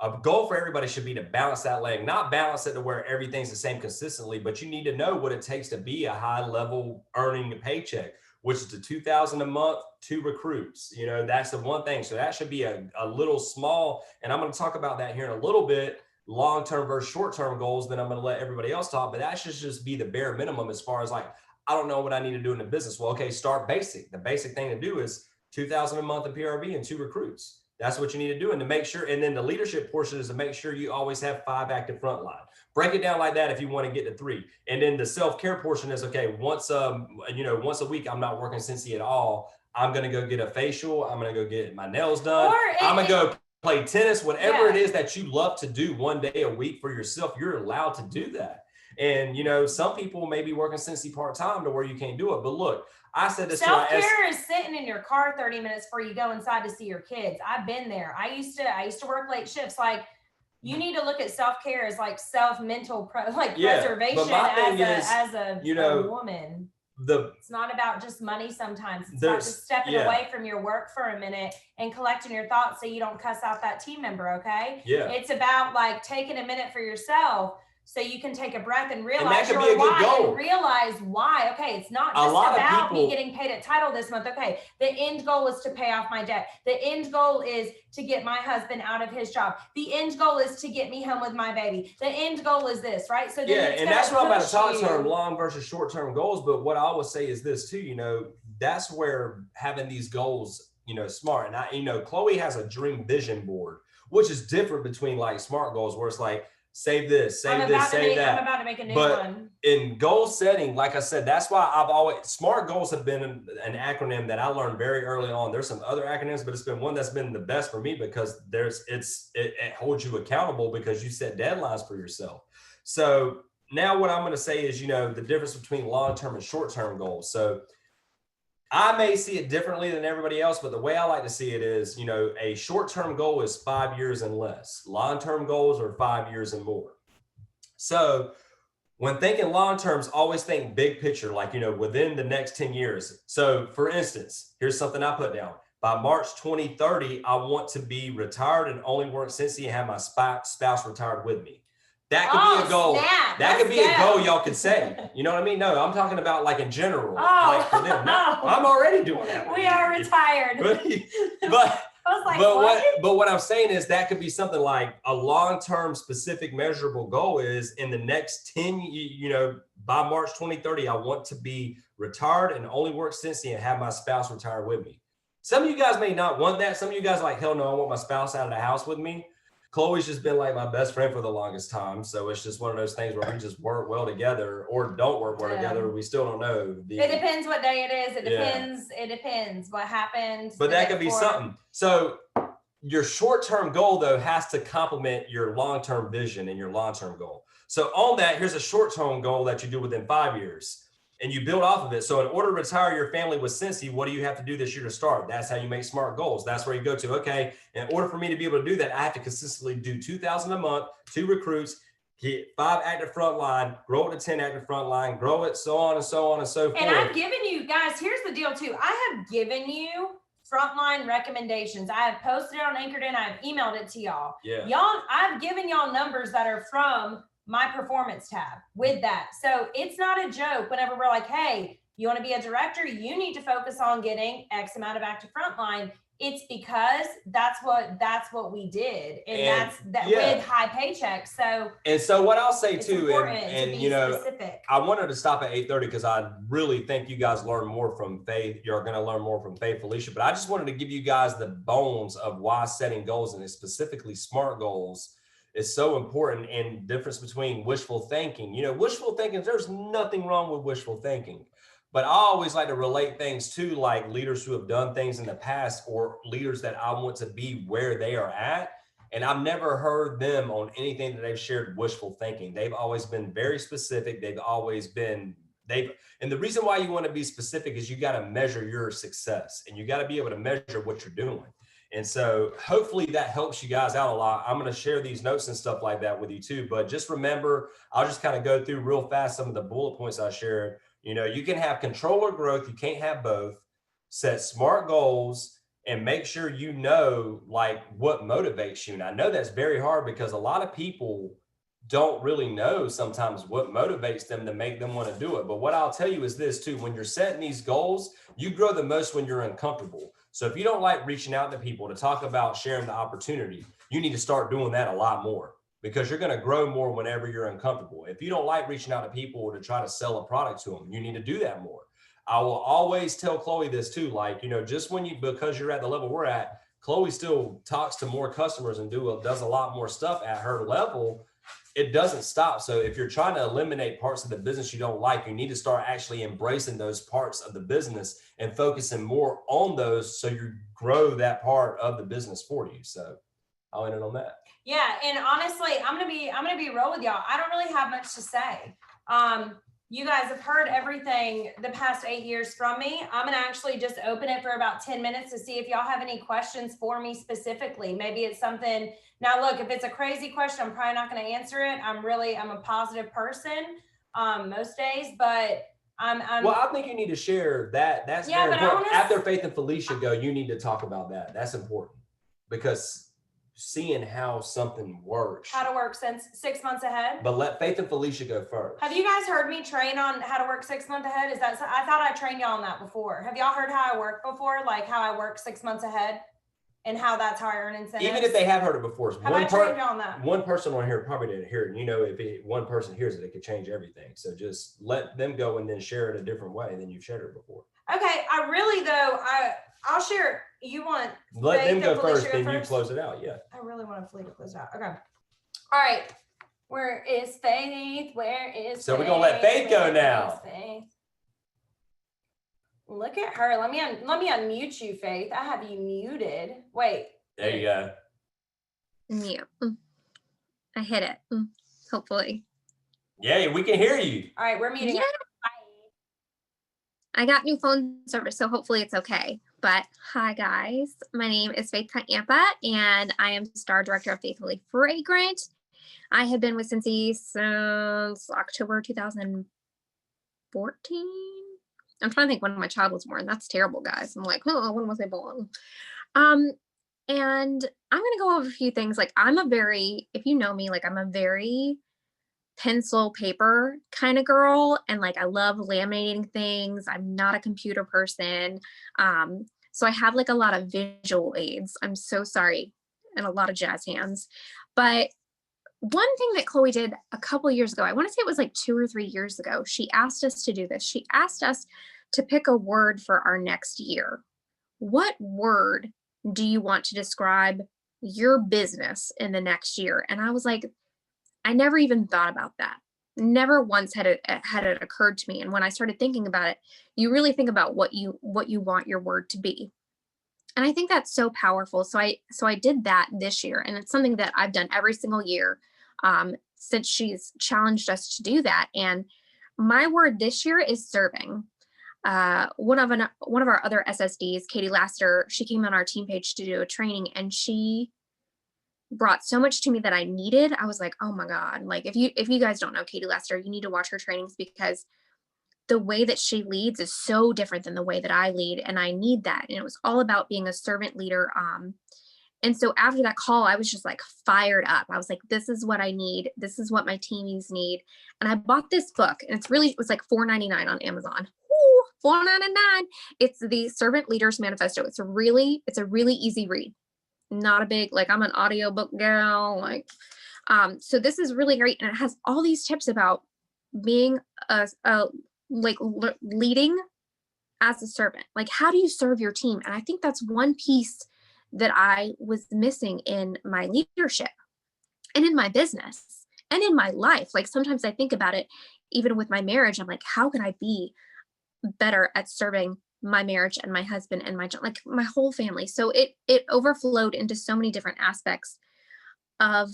A goal for everybody should be to balance that leg, not balance it to where everything's the same consistently, but you need to know what it takes to be a high level earning paycheck, which is the 2,000 a month, 2 recruits. You know, that's the one thing. So that should be a little small. And I'm going to talk about that here in a little bit, long-term versus short-term goals. Then I'm going to let everybody else talk, but that should just be the bare minimum as far as like, I don't know what I need to do in the business. Well, okay, start basic. The basic thing to do is 2,000 a month in PRV and 2 recruits. That's what you need to do. And to make sure, and then the leadership portion is to make sure you always have 5 active frontline. Break it down like that if you want to get to 3. And then the self-care portion is, okay, once a week, I'm not working Scentsy at all. I'm going to go get a facial. I'm going to go get my nails done. I'm going to go play tennis, whatever it is that you love to do one day a week for yourself, you're allowed to do that. And, you know, some people may be working Scentsy part-time to where you can't do it. But look, I said this. Self-care is sitting in your car 30 minutes before you go inside to see your kids. I've been there. I used to work late shifts. Like, you need to look at self-care as like preservation as a woman. It's not about just money sometimes. It's about just stepping away from your work for a minute and collecting your thoughts so you don't cuss out that team member, okay? Yeah. It's about like taking a minute for yourself so you can take a breath and realize your why and realize why. Okay, it's not just about me getting paid at title this month. Okay, the end goal is to pay off my debt. The end goal is to get my husband out of his job. The end goal is to get me home with my baby. The end goal is this, right? So then and that's what I'm about to talk term, long versus short-term goals. But what I always say is this too, you know, that's where having these goals, you know, smart. And you know, Chloe has a dream vision board, which is different between like SMART goals, where it's like, save this, save this, save that. I'm about to make a new one. In goal setting, like I said, that's why SMART goals have been an acronym that I learned very early on. There's some other acronyms, but it's been one that's been the best for me because it holds you accountable because you set deadlines for yourself. So now what I'm going to say is, you know, the difference between long-term and short-term goals. So I may see it differently than everybody else, but the way I like to see it is, you know, a short-term goal is 5 years and less. Long-term goals are 5 years and more. So when thinking long-terms, always think big picture, like, you know, within the next 10 years. So for instance, here's something I put down. By March 2030, I want to be retired and only work Scentsy and have my spouse retired with me. That could be a goal. Snap. That Let's could be a go. goal y'all could say. You know what I mean? No, I'm talking about like in general. Oh, like for them. No, I'm already doing that. We are retired. But I was like, what I'm saying is that could be something like a long-term specific measurable goal is in the next 10, by March 2030, I want to be retired and only work Scentsy and have my spouse retire with me. Some of you guys may not want that. Some of you guys are like, hell no, I want my spouse out of the house with me. Chloe's just been like my best friend for the longest time. So it's just one of those things where we just work well together or don't work well together. We still don't know. It depends what day it is. It depends. It depends what happened. But that could be something. So your short-term goal though has to complement your long-term vision and your long-term goal. So on that, here's a short-term goal that you do within 5 years. And you build off of it. So in order to retire your family with Scentsy, what do you have to do this year to start? That's how you make SMART goals. That's where you go to, okay, in order for me to be able to do that, I have to consistently do 2,000 a month, 2 recruits, get 5 active frontline, grow it to 10 active frontline, grow it, so on and so on and so forth. And I've given you guys, here's the deal too. I have given you frontline recommendations. I have posted it on LinkedIn. I have emailed it to y'all. Yeah. I've given y'all numbers that are from my performance tab with that. So it's not a joke whenever we're like, hey, you want to be a director, you need to focus on getting X amount of active frontline. It's because that's what we did. And with high paychecks. So what I'll say too, and specific. I wanted to stop at 8:30 because I really think you guys learn more from Faith. You're going to learn more from Faith, Felicia, but I just wanted to give you guys the bones of why setting goals, and specifically SMART goals, is so important, and difference between wishful thinking. Wishful thinking, there's nothing wrong with wishful thinking, but I always like to relate things to like leaders who have done things in the past or leaders that I want to be where they are at. And I've never heard them on anything that they've shared wishful thinking. They've always been very specific. And the reason why you want to be specific is you got to measure your success and you got to be able to measure what you're doing. And so hopefully that helps you guys out a lot. I'm going to share these notes and stuff like that with you too. But just remember, I'll just kind of go through real fast some of the bullet points I shared. You can have control or growth. You can't have both. Set SMART goals and make sure you know like what motivates you. And I know that's very hard because a lot of people don't really know sometimes what motivates them to make them want to do it. But what I'll tell you is this too, when you're setting these goals, you grow the most when you're uncomfortable. So if you don't like reaching out to people to talk about sharing the opportunity, you need to start doing that a lot more because you're going to grow more whenever you're uncomfortable. If you don't like reaching out to people to try to sell a product to them, you need to do that more. I will always tell Chloe this too, like, just because you're at the level we're at, Chloe still talks to more customers and does a lot more stuff at her level. It doesn't stop. So if you're trying to eliminate parts of the business you don't like, you need to start actually embracing those parts of the business and focusing more on those so you grow that part of the business for you. So I'll end it on that. Yeah, and honestly, I'm gonna be real with y'all. I don't really have much to say. You guys have heard everything the past 8 years from me. I'm gonna actually just open it for about 10 minutes to see if y'all have any questions for me specifically. Maybe it's something. Now, look, if it's a crazy question, I'm probably not gonna answer it. I'm a positive person most days, but well, I think you need to share that. That's very important. After Faith and Felicia go, you need to talk about that. That's important because seeing how something works. How to work since 6 months ahead. But let Faith and Felicia go first. Have you guys heard me train on how to work 6 months ahead? I thought I trained y'all on that before. Have y'all heard how I work before? Like how I work 6 months ahead and how that's how I earn incentives? Even if they have heard it before. Have I trained y'all on that? One person on here probably didn't hear it. If one person hears it, it could change everything. So just let them go and then share it a different way than you've shared it before. Okay. I'll share it. You want let them go first, then you close it out. Yeah. I really want Felicia to close it out. Okay. All right. Where is Faith? Where is So we're gonna let Faith go now. Faith? Look at her. Let me unmute you, Faith. I have you muted. Wait. There you go. Mute. I hit it. Hopefully. Yeah, we can hear you. All right, we're muting. Yeah. I got new phone service, so hopefully it's okay. But hi guys, my name is Faith Kayampa, and I am Star Director of Faithfully Fragrant. I have been with Scentsy since October 2014. I'm trying to think when my child was born. That's terrible, guys. I'm like, oh, when was I born? And I'm going to go over a few things. Like if you know me, like I'm a very pencil paper kind of girl. And like, I love laminating things. I'm not a computer person. So I have like a lot of visual aids. I'm so sorry. And a lot of jazz hands. But one thing that Chloe did a couple of years ago, I want to say it was like 2 or 3 years ago, she asked us to do this. She asked us to pick a word for our next year. What word do you want to describe your business in the next year? And I was like, I never even thought about that. Never once had it occurred to me. And when I started thinking about it, you really think about what you want your word to be. And I think that's so powerful. So I did that this year, and it's something that I've done every single year since she's challenged us to do that. And my word this year is serving. One of our other SSDs, Katie Laster, she came on our team page to do a training, and she brought so much to me that I needed. I was like, oh my God, like if you guys don't know Katie Laster, you need to watch her trainings, because the way that she leads is so different than the way that I lead. And I need that. And it was all about being a servant leader. And so after that call, I was just like fired up. I was like, this is what I need. This is what my teamies need. And I bought this book, and it was like $4.99 on Amazon. Ooh, $4.99. It's the Servant Leaders Manifesto. It's a really easy read. Not a big, like, I'm an audiobook gal. Like, so this is really great. And it has all these tips about being leading as a servant. Like, how do you serve your team? And I think that's one piece that I was missing in my leadership and in my business and in my life. Like, sometimes I think about it, even with my marriage, I'm like, how can I be better at serving my marriage and my husband and my whole family? So it overflowed into so many different aspects of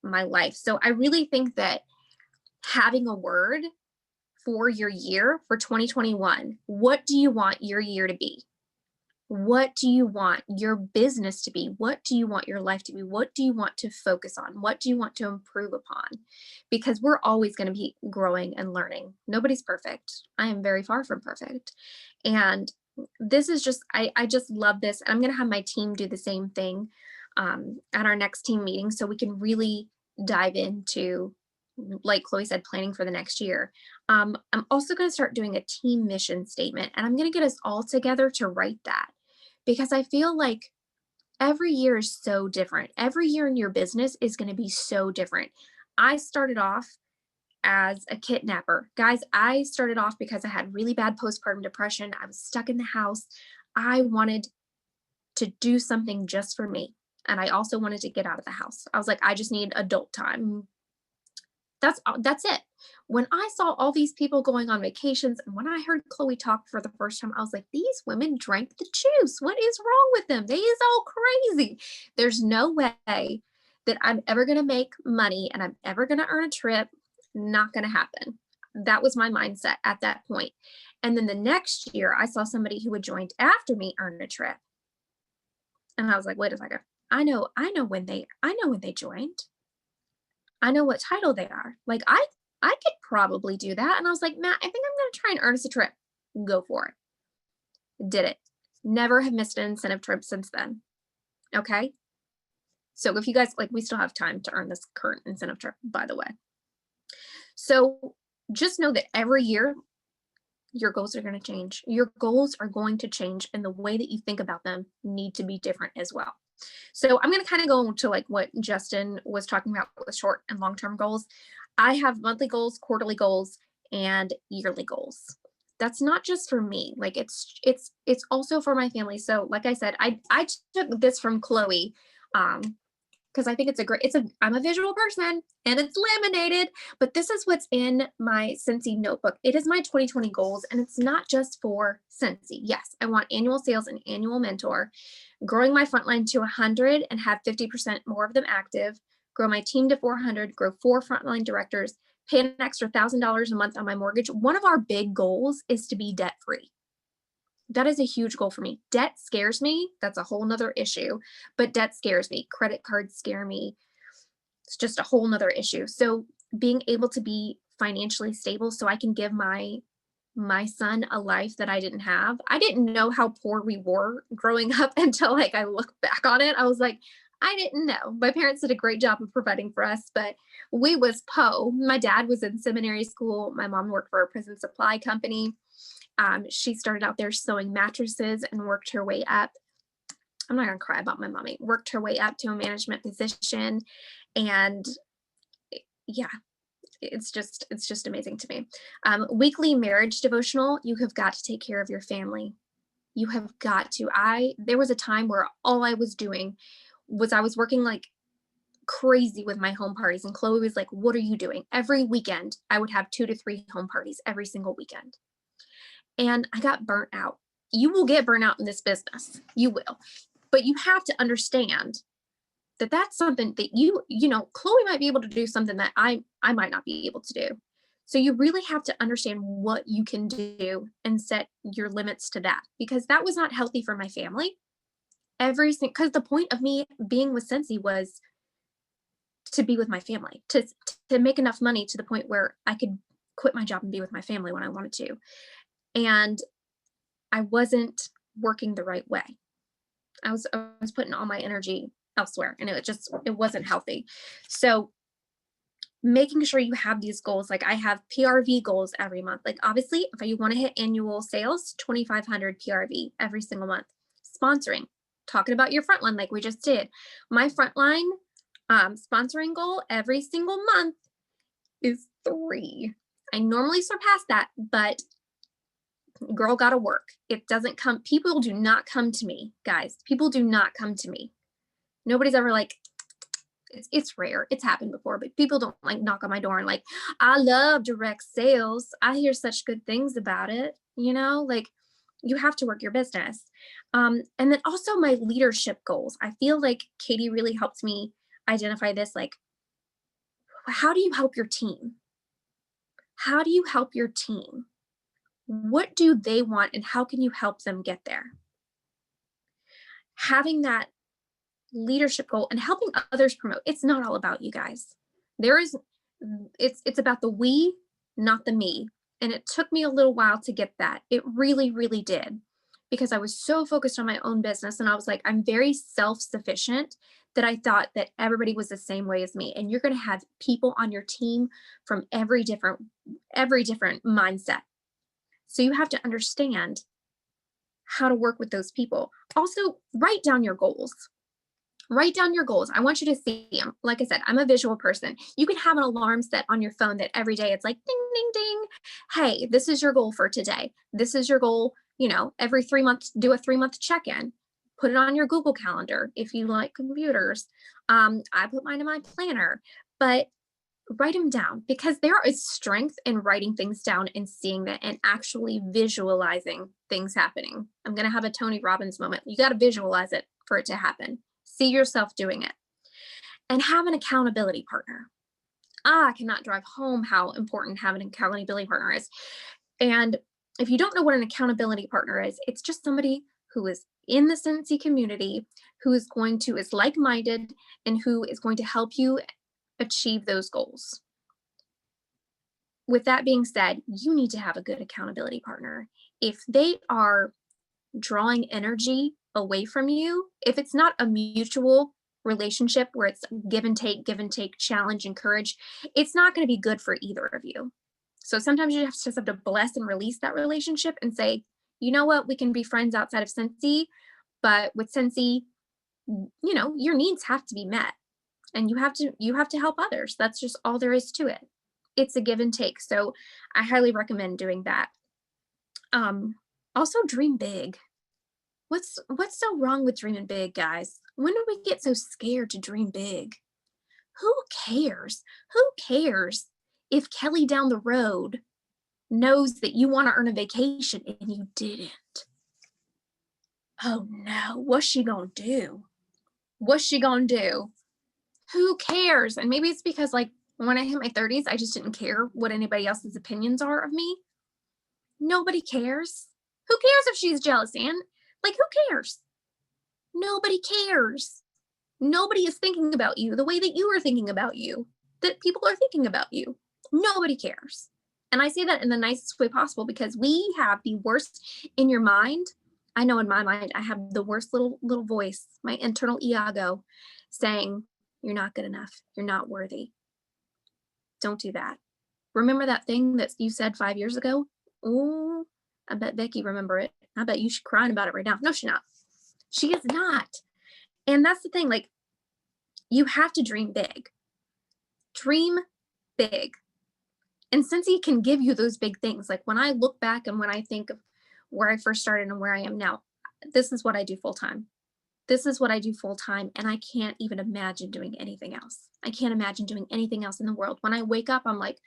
my life. So I really think that having a word for your year for 2021, what do you want your year to be? What do you want your business to be? What do you want your life to be? What do you want to focus on? What do you want to improve upon? Because we're always going to be growing and learning. Nobody's perfect. I am very far from perfect. And this is just, I just love this. And I'm going to have my team do the same thing at our next team meeting, so we can really dive into, like Chloe said, planning for the next year. I'm also going to start doing a team mission statement, and I'm going to get us all together to write that, because I feel like every year is so different. Every year in your business is going to be so different. I started off as a kidnapper. Guys, I started off because I had really bad postpartum depression. I was stuck in the house. I wanted to do something just for me. And I also wanted to get out of the house. I was like, I just need adult time. That's it. When I saw all these people going on vacations, and when I heard Chloe talk for the first time, I was like, these women drank the juice. What is wrong with them? They is all crazy. There's no way that I'm ever going to make money and I'm ever going to earn a trip. Not going to happen. That was my mindset at that point. And then the next year, I saw somebody who had joined after me earn a trip. And I was like, wait a second. I know when they joined. I know what title they are. Like, I could probably do that. And I was like, Matt, I think I'm going to try and earn us a trip. Go for it. Did it. Never have missed an incentive trip since then. Okay. So if you guys, like, we still have time to earn this current incentive trip, by the way. So just know that every year your goals are going to change. Your goals are going to change, and the way that you think about them need to be different as well. So I'm going to kind of go to like what Justin was talking about with short and long-term goals. I have monthly goals, quarterly goals, and yearly goals. That's not just for me. Like, it's also for my family. So like I said, I took this from Chloe, because I think I'm a visual person, and it's laminated, but this is what's in my Scentsy notebook. It is my 2020 goals, and it's not just for Scentsy. Yes, I want annual sales and annual mentor, growing my frontline to 100 and have 50% more of them active, grow my team to 400, grow 4 frontline directors, pay an extra $1,000 a month on my mortgage. One of our big goals is to be debt-free. That is a huge goal for me. Debt scares me. That's a whole nother issue, but debt scares me. Credit cards scare me. It's just a whole nother issue. So being able to be financially stable so I can give my my son a life that I didn't have. I didn't know how poor we were growing up until like I look back on it. I was like, I didn't know. My parents did a great job of providing for us, but we was po. My dad was in seminary school. My mom worked for a prison supply company. She started out there sewing mattresses and worked her way up. I'm not gonna cry about my mommy. Worked her way up to a management position, and yeah, it's just amazing to me. Weekly marriage devotional. You have got to take care of your family. You have got to. There was a time where all I was doing was I was working like crazy with my home parties, and Chloe was like, "What are you doing?" Every weekend, I would have 2 to 3 home parties every single weekend, and I got burnt out. You will get burnt out in this business. You will, but you have to understand that that's something that Chloe might be able to do something that I might not be able to do. So you really have to understand what you can do and set your limits to that, because that was not healthy for my family. Because the point of me being with Scentsy was to be with my family, to make enough money to the point where I could quit my job and be with my family when I wanted to. And I wasn't working the right way. I was putting all my energy elsewhere, and it wasn't healthy. So making sure you have these goals, like I have PRV goals every month. Like obviously, if you want to hit annual sales, 2,500 PRV every single month. Sponsoring, talking about your frontline like we just did. My frontline sponsoring goal every single month is 3. I normally surpass that, but girl gotta work. It doesn't come, people do not come to me, guys. People do not come to me. Nobody's ever like, it's rare. It's happened before, but people don't like knock on my door and like, I love direct sales. I hear such good things about it. Like you have to work your business. And then also my leadership goals. I feel like Katie really helped me identify this. Like, how do you help your team? How do you help your team? What do they want, and how can you help them get there? Having that leadership goal and helping others promote. It's not all about you guys. It's about the we, not the me. And it took me a little while to get that. It really, really did, because I was so focused on my own business, and I was like, I'm very self-sufficient, that I thought that everybody was the same way as me. And you're going to have people on your team from every different mindset. So you have to understand how to work with those people. Also, write down your goals. Write down your goals. I want you to see them. Like I said, I'm a visual person. You can have an alarm set on your phone that every day it's like ding, ding, ding. Hey, this is your goal for today. This is your goal. Every 3 months, do a 3-month check-in. Put it on your Google Calendar if you like computers. I put mine in my planner, but write them down, because there is strength in writing things down and seeing that and actually visualizing things happening. I'm going to have a Tony Robbins moment. You got to visualize it for it to happen. See yourself doing it, and have an accountability partner. I cannot drive home how important having an accountability partner is. And if you don't know what an accountability partner is, it's just somebody who is in the Scentsy community, who is like-minded, and who is going to help you achieve those goals. With that being said, you need to have a good accountability partner. If they are drawing energy away from you, if it's not a mutual relationship where it's give and take, challenge, encourage, it's not going to be good for either of you. So sometimes you just have to bless and release that relationship and say, you know what, we can be friends outside of Scentsy, but with Scentsy, your needs have to be met, and you have to help others. That's just all there is to it. It's a give and take. So I highly recommend doing that. Also dream big. What's so wrong with dreaming big, guys? When do we get so scared to dream big? Who cares? Who cares if Kelly down the road knows that you want to earn a vacation and you didn't? Oh no, what's she gonna do? What's she gonna do? Who cares? And maybe it's because like when I hit my 30s, I just didn't care what anybody else's opinions are of me. Nobody cares. Who cares if she's jealous, Anne? Like, who cares? Nobody cares. Nobody is thinking about you the way that you are thinking about you, that people are thinking about you. Nobody cares. And I say that in the nicest way possible, because we have the worst in your mind. I know in my mind, I have the worst little voice, my internal Iago, saying, you're not good enough. You're not worthy. Don't do that. Remember that thing that you said 5 years ago? Oh, I bet Becky remember it. I bet you she's crying about it right now. No, she's not. She is not. And that's the thing. Like, you have to dream big. Dream big. And Scentsy can give you those big things. Like, when I look back and when I think of where I first started and where I am now, this is what I do full time. This is what I do full time. And I can't even imagine doing anything else. I can't imagine doing anything else in the world. When I wake up, I'm like,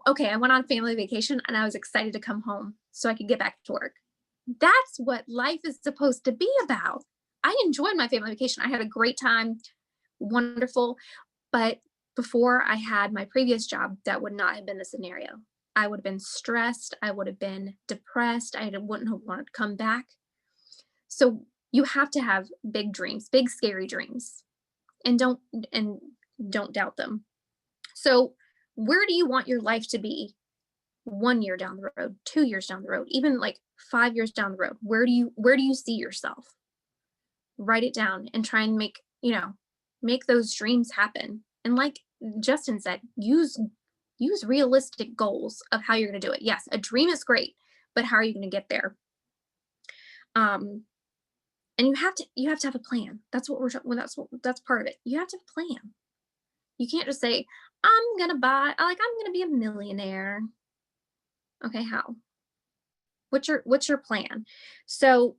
okay, I went on family vacation and I was excited to come home so I could get back to work. That's what life is supposed to be about. I enjoyed my family vacation. I had a great time, wonderful. But before I had my previous job, that would not have been the scenario. I would have been stressed. I would have been depressed. I wouldn't have wanted to come back. So you have to have big dreams, big scary dreams, and don't doubt them. So where do you want your life to be 1 year down the road, 2 years down the road, even like 5 years down the road? Where do you see yourself? Write it down and try and make those dreams happen. And like Justin said, use realistic goals of how you're going to do it. Yes, a dream is great, but how are you going to get there? And you have to have a plan. That's what we're talking. Well, that's part of it. You have to have a plan. You can't just say, I'm going to be a millionaire. Okay, how? What's your plan? So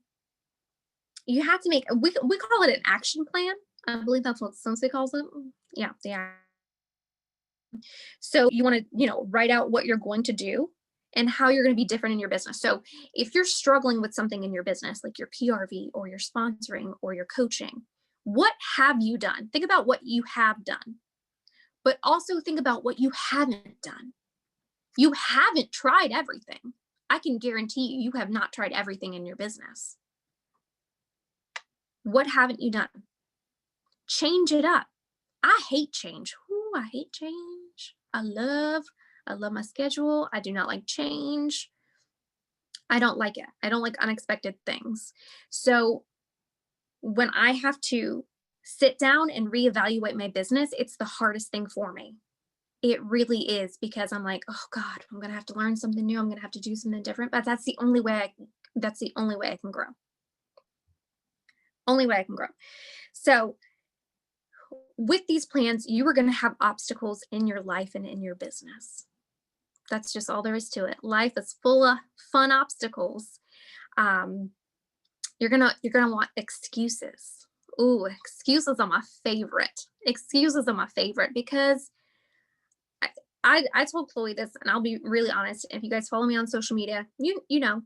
you have to make, we call it an action plan. I believe that's what Scentsy calls it. Yeah. So you want to, write out what you're going to do and how you're going to be different in your business. So if you're struggling with something in your business, like your PRV or your sponsoring or your coaching, what have you done? Think about what you have done, but also think about what you haven't done. You haven't tried everything. I can guarantee you have not tried everything in your business. What haven't you done? Change it up. I hate change. Ooh, I hate change. I love my schedule. I do not like change. I don't like it. I don't like unexpected things. So when I have to sit down and reevaluate my business, it's the hardest thing for me. It really is, because I'm like, oh God, I'm going to have to learn something new. I'm going to have to do something different, but that's the only way I can grow. Only way I can grow. So with these plans, you are going to have obstacles in your life and in your business. That's just all there is to it. Life is full of fun obstacles. You're gonna want excuses. Ooh, excuses are my favorite. Excuses are my favorite because I told Chloe this, and I'll be really honest. If you guys follow me on social media, you know,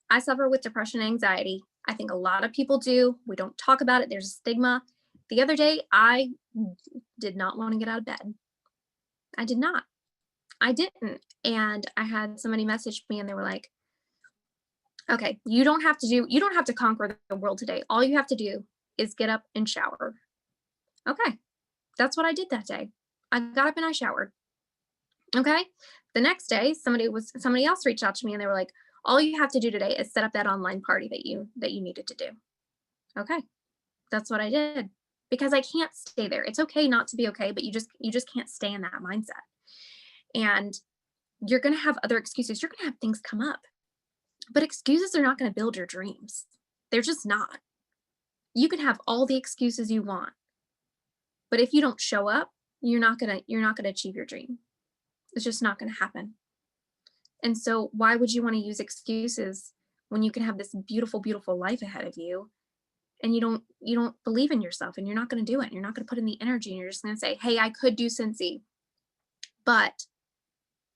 I suffer with depression and anxiety. I think a lot of people do. We don't talk about it. There's a stigma. The other day, I did not want to get out of bed. I did not. I didn't. And I had somebody message me and they were like, okay, you don't have to conquer the world today. All you have to do is get up and shower. Okay. That's what I did that day. I got up and I showered. Okay. The next day, somebody else reached out to me and they were like, all you have to do today is set up that online party that you needed to do. Okay. That's what I did, because I can't stay there. It's okay not to be okay, but you just can't stay in that mindset. And you're going to have other excuses. You're going to have things come up, but excuses are not going to build your dreams. They're just not. You can have all the excuses you want, but if you don't show up, you're not going to achieve your dream. It's just not going to happen. And so why would you want to use excuses when you can have this beautiful, beautiful life ahead of you, and you don't believe in yourself, and you're not going to do it. You're not going to put in the energy, and you're just going to say, hey, I could do Scentsy, but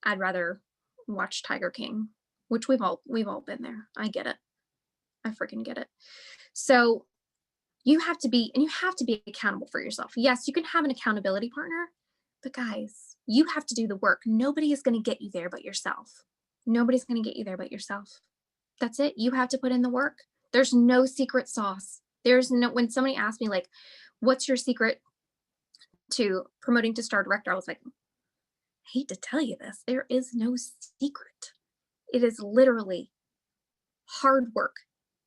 I'd rather watch Tiger King, which we've all been there. I get it. I freaking get it. So you have to be accountable for yourself. Yes, you can have an accountability partner, but guys, you have to do the work. Nobody is going to get you there but yourself. Nobody's going to get you there but yourself. That's it. You have to put in the work. There's no secret sauce. When somebody asked me, like, what's your secret to promoting to star director? I was like, hate to tell you this, there is no secret. It is literally hard work,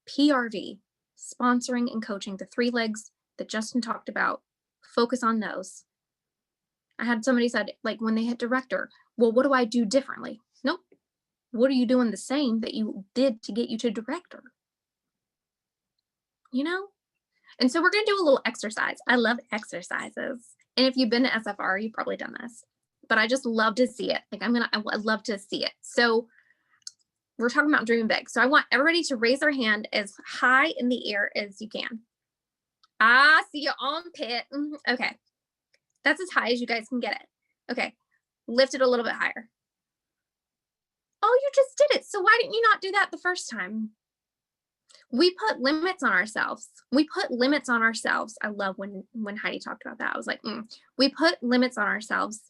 PRV, sponsoring and coaching, the 3 legs that Justin talked about. Focus on those. I had somebody said, like, when they hit director, well, what do I do differently? Nope. What are you doing the same that you did to get you to director? You know? And so we're going to do a little exercise. I love exercises. And if you've been to SFR, you've probably done this, but I just love to see it. Like, I love to see it. So we're talking about dreaming big. So I want everybody to raise their hand as high in the air as you can. Ah, see your armpit. Okay. That's as high as you guys can get it. Okay. Lift it a little bit higher. Oh, you just did it. So why didn't you not do that the first time? We put limits on ourselves. We put limits on ourselves. I love when Heidi talked about that. I was like, we put limits on ourselves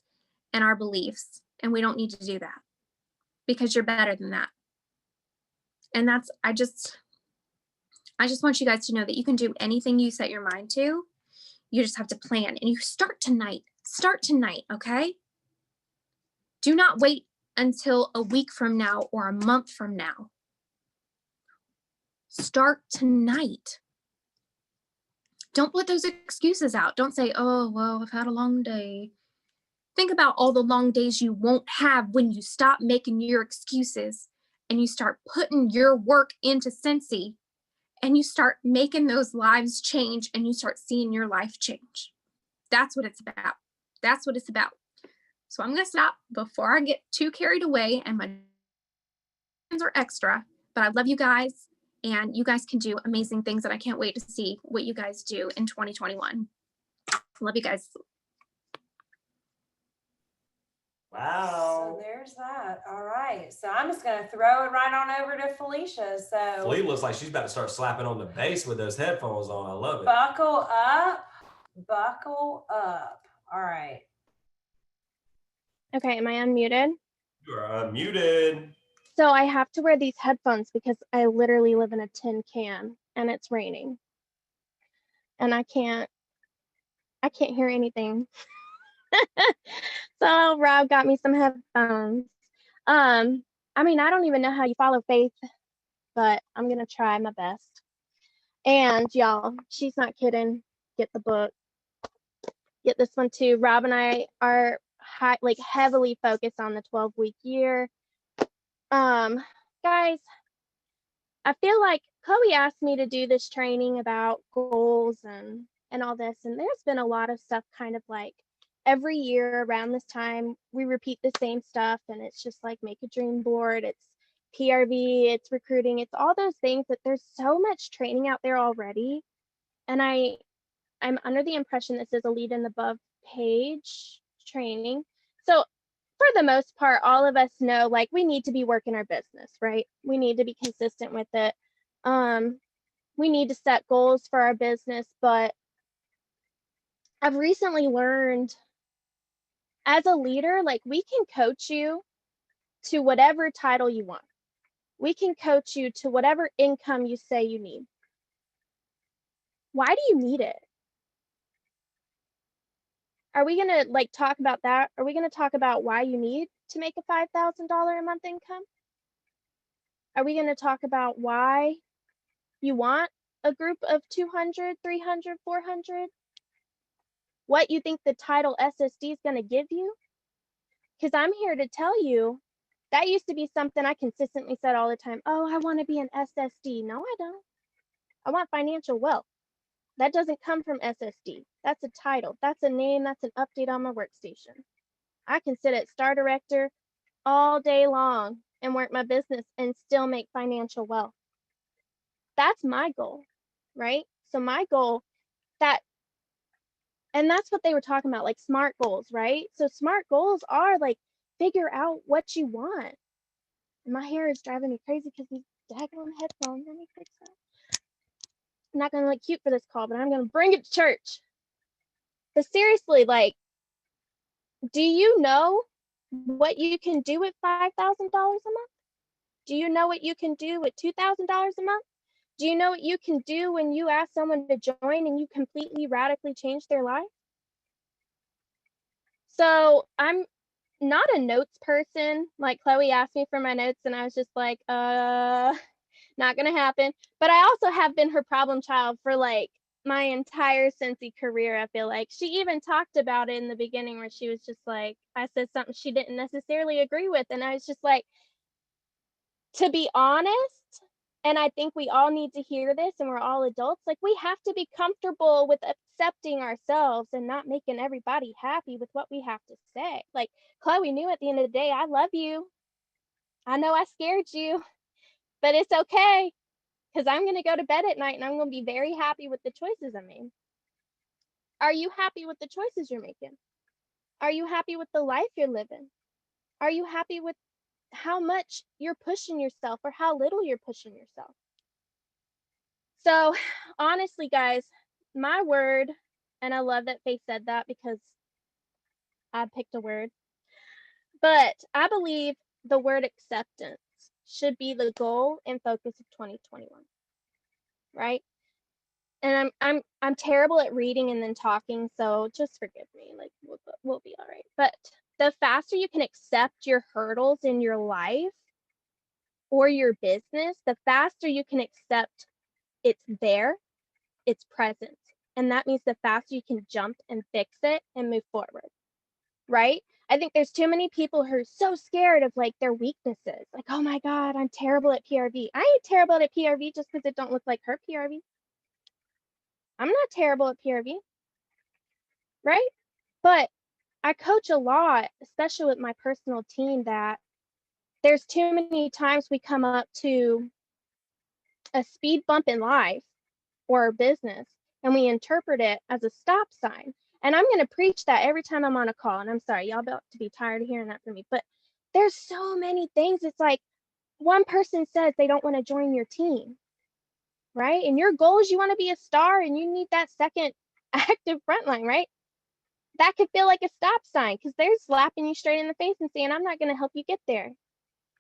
and our beliefs, and we don't need to do that because you're better than that. And that's, I just want you guys to know that you can do anything you set your mind to. You just have to plan, and you start tonight. Start tonight, okay? Do not wait until a week from now or a month from now. Start tonight. Don't put those excuses out. Don't say, oh, well, I've had a long day. Think about all the long days you won't have when you stop making your excuses and you start putting your work into Scentsy, and you start making those lives change, and you start seeing your life change. That's what it's about. That's what it's about. So I'm going to stop before I get too carried away and my hands are extra, but I love you guys, and you guys can do amazing things, and I can't wait to see what you guys do in 2021. Love you guys. Wow. So there's that. All right. So I'm just going to throw it right on over to Felicia. So Felicia looks like she's about to start slapping on the bass with those headphones on. I love it. buckle up. Buckle up. All right. Okay, am I unmuted? You are unmuted. So I have to wear these headphones because I literally live in a tin can and it's raining. And I can't hear anything. So Rob got me some headphones. I mean, I don't even know how you follow Faith, but I'm gonna try my best. And y'all, she's not kidding. Get the book. Get this one too. Rob and I are heavily focused on the 12-week year. Guys, I feel like Chloe asked me to do this training about goals and all this, and there's been a lot of stuff kind of like every year around this time we repeat the same stuff, and it's just like make a dream board, it's PRV, it's recruiting, it's all those things that there's so much training out there already. And I'm under the impression this is a lead and above page training. So for the most part, all of us know like we need to be working our business, right? We need to be consistent with it. We need to set goals for our business, but I've recently learned as a leader, like we can coach you to whatever title you want. We can coach you to whatever income you say you need. Why do you need it? Are we going to like talk about that? Are we going to talk about why you need to make a $5,000 a month income? Are we going to talk about why you want a group of 200, 300, 400? What you think the title SSD is going to give you? Because I'm here to tell you that used to be something I consistently said all the time. Oh, I want to be an SSD. No, I don't. I want financial wealth. That doesn't come from SSD. That's a title. That's a name. That's an update on my workstation. I can sit at Star Director all day long and work my business and still make financial wealth. That's my goal, right? So my goal, and that's what they were talking about, like SMART goals, right? So SMART goals are like, figure out what you want. And my hair is driving me crazy because these daggone headphones. Let me fix that. I'm not gonna look cute for this call, but I'm gonna bring it to church. But seriously, like, do you know what you can do with $5,000 a month? Do you know what you can do with $2,000 a month? Do you know what you can do when you ask someone to join and you completely radically change their life? So I'm not a notes person. Like Chloe asked me for my notes and I was just like, not gonna happen. But I also have been her problem child for like my entire Scentsy career. I feel like she even talked about it in the beginning where she was just like, I said something she didn't necessarily agree with. And I was just like, to be honest, and I think we all need to hear this and we're all adults, like we have to be comfortable with accepting ourselves and not making everybody happy with what we have to say. Like Chloe knew at the end of the day, I love you. I know I scared you, but it's okay because I'm going to go to bed at night and I'm going to be very happy with the choices I made. Are you happy with the choices you're making? Are you happy with the life you're living? Are you happy with how much you're pushing yourself or how little you're pushing yourself? So honestly, guys, my word, and I love that Faith said that because I picked a word, but I believe the word acceptance should be the goal and focus of 2021, right? And I'm terrible at reading and then talking, so just forgive me. Like we'll be all right. But the faster you can accept your hurdles in your life or your business, the faster you can accept it's there, it's present. And that means the faster you can jump and fix it and move forward, right? I think there's too many people who are so scared of like their weaknesses. Like, oh my God, I'm terrible at PRV. I ain't terrible at PRV just because it don't look like her PRV. I'm not terrible at PRV, right? But I coach a lot, especially with my personal team, that there's too many times we come up to a speed bump in life or our business and we interpret it as a stop sign. And I'm going to preach that every time I'm on a call. And I'm sorry, y'all about to be tired of hearing that from me, but there's so many things. It's like one person says they don't want to join your team, right? And your goal is you want to be a star and you need that second active frontline, right? That could feel like a stop sign because they're slapping you straight in the face and saying, I'm not going to help you get there.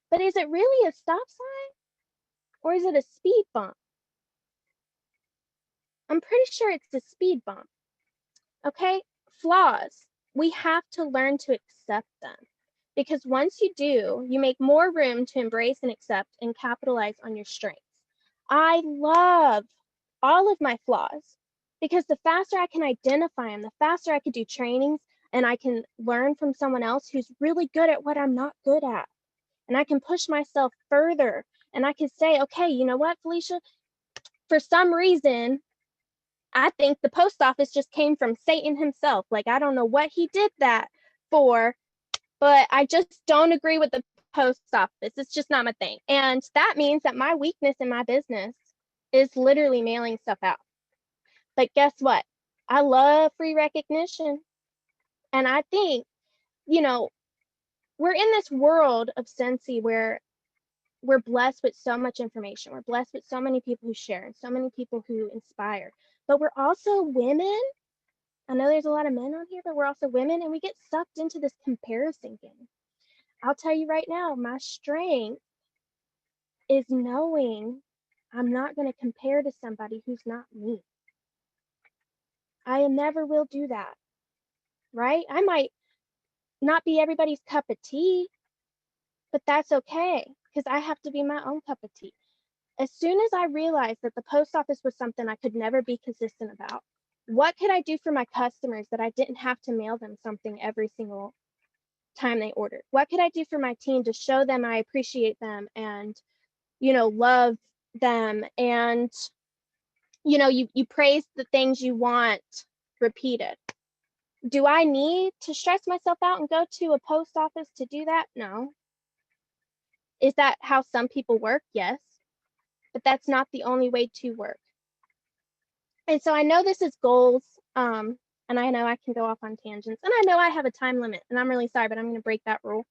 But is it really a stop sign or is it a speed bump? I'm pretty sure it's a speed bump. Okay, flaws. We have to learn to accept them because once you do, you make more room to embrace and accept and capitalize on your strengths. I love all of my flaws because the faster I can identify them, the faster I can do trainings and I can learn from someone else who's really good at what I'm not good at. And I can push myself further and I can say, okay, you know what, Felicia? For some reason, I think the post office just came from Satan himself. Like, I don't know what he did that for, but I just don't agree with the post office. It's just not my thing. And that means that my weakness in my business is literally mailing stuff out. But guess what? I love free recognition. And I think, you know, we're in this world of Scentsy where we're blessed with so much information. We're blessed with so many people who share and so many people who inspire. But we're also women. I know there's a lot of men on here, but we're also women and we get sucked into this comparison game. I'll tell you right now, my strength is knowing I'm not going to compare to somebody who's not me. I never will do that, right? I might not be everybody's cup of tea, but that's okay because I have to be my own cup of tea. As soon as I realized that the post office was something I could never be consistent about, what could I do for my customers that I didn't have to mail them something every single time they ordered? What could I do for my team to show them I appreciate them and, you know, love them and, you know, you praise the things you want repeated. Do I need to stress myself out and go to a post office to do that? No. Is that how some people work? Yes. But that's not the only way to work. And so I know this is goals, and I know I can go off on tangents, and I know I have a time limit, and I'm really sorry, but I'm going to break that rule.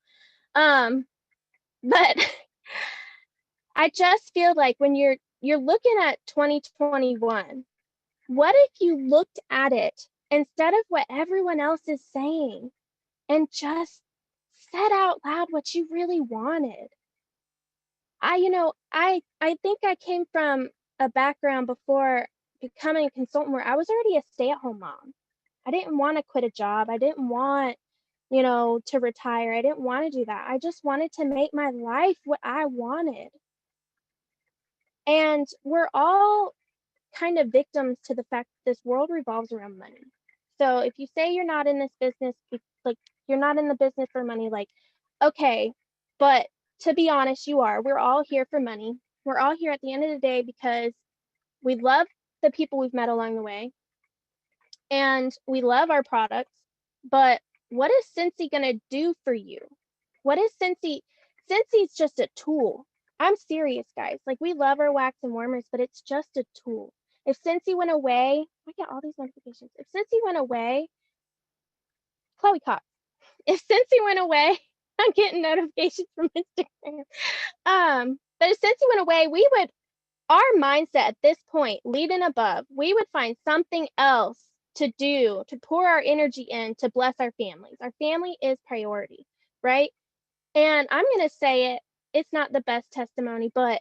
But I just feel like when you're looking at 2021, what if you looked at it instead of what everyone else is saying and just said out loud what you really wanted? I think I came from a background before becoming a consultant where I was already a stay-at-home mom. I didn't want to quit a job. I didn't want you know, to retire. I didn't want to do that. I just wanted to make my life what I wanted. And we're all kind of victims to the fact that this world revolves around money. So if you say you're not in this business, like you're not in the business for money, like, okay, but to be honest, you are. We're all here for money. We're all here at the end of the day because we love the people we've met along the way and we love our products. But what is Scentsy going to do for you? What is Scentsy? Scentsy's just a tool. I'm serious, guys. Like, we love our wax and warmers, but it's just a tool. If Scentsy went away, I get all these notifications. If Scentsy went away, Chloe Cox. If Scentsy went away, I'm getting notifications from Instagram. But if Scentsy went away, we would, our mindset at this point, lead and above, we would find something else to do, to pour our energy in, to bless our families. Our family is priority, right? And I'm going to say it, it's not the best testimony, but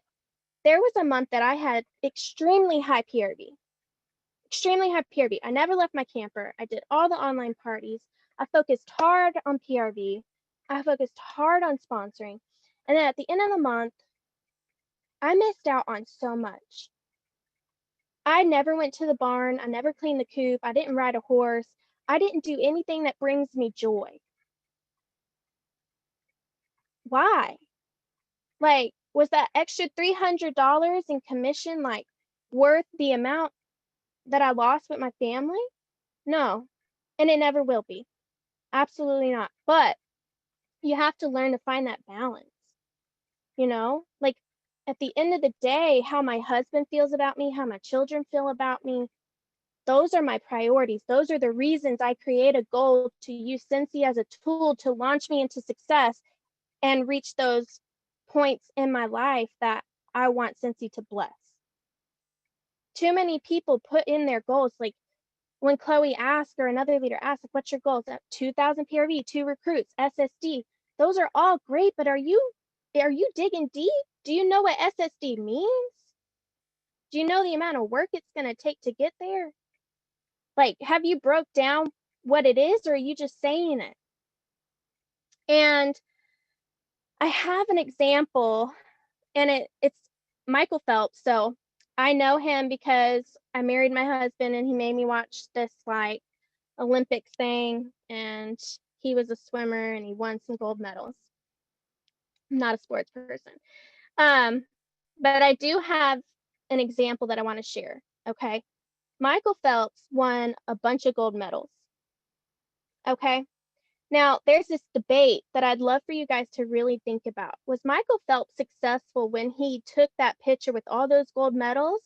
there was a month that I had extremely high PRV. Extremely high PRV. I never left my camper. I did all the online parties. I focused hard on PRV. I focused hard on sponsoring. And then at the end of the month, I missed out on so much. I never went to the barn. I never cleaned the coop. I didn't ride a horse. I didn't do anything that brings me joy. Why? Like, was that extra $300 in commission like worth the amount that I lost with my family? No, and it never will be. Absolutely not. But you have to learn to find that balance, you know? Like, at the end of the day, how my husband feels about me, how my children feel about me, those are my priorities. Those are the reasons I create a goal to use Scentsy as a tool to launch me into success and reach those points in my life that I want Scentsy to bless. Too many people put in their goals, like when Chloe asked or another leader asked, like, what's your goals? 2,000 PRV, 2 recruits, SSD. Those are all great, but are you digging deep? Do you know what SSD means? Do you know the amount of work it's going to take to get there? Like, have you broke down what it is, or are you just saying it? And I have an example, and it's Michael Phelps. So I know him because I married my husband and he made me watch this like Olympics thing, and he was a swimmer and he won some gold medals. I'm not a sports person. But I do have an example that I want to share. Okay. Michael Phelps won a bunch of gold medals. Okay. Now, there's this debate that I'd love for you guys to really think about. Was Michael Phelps successful when he took that picture with all those gold medals?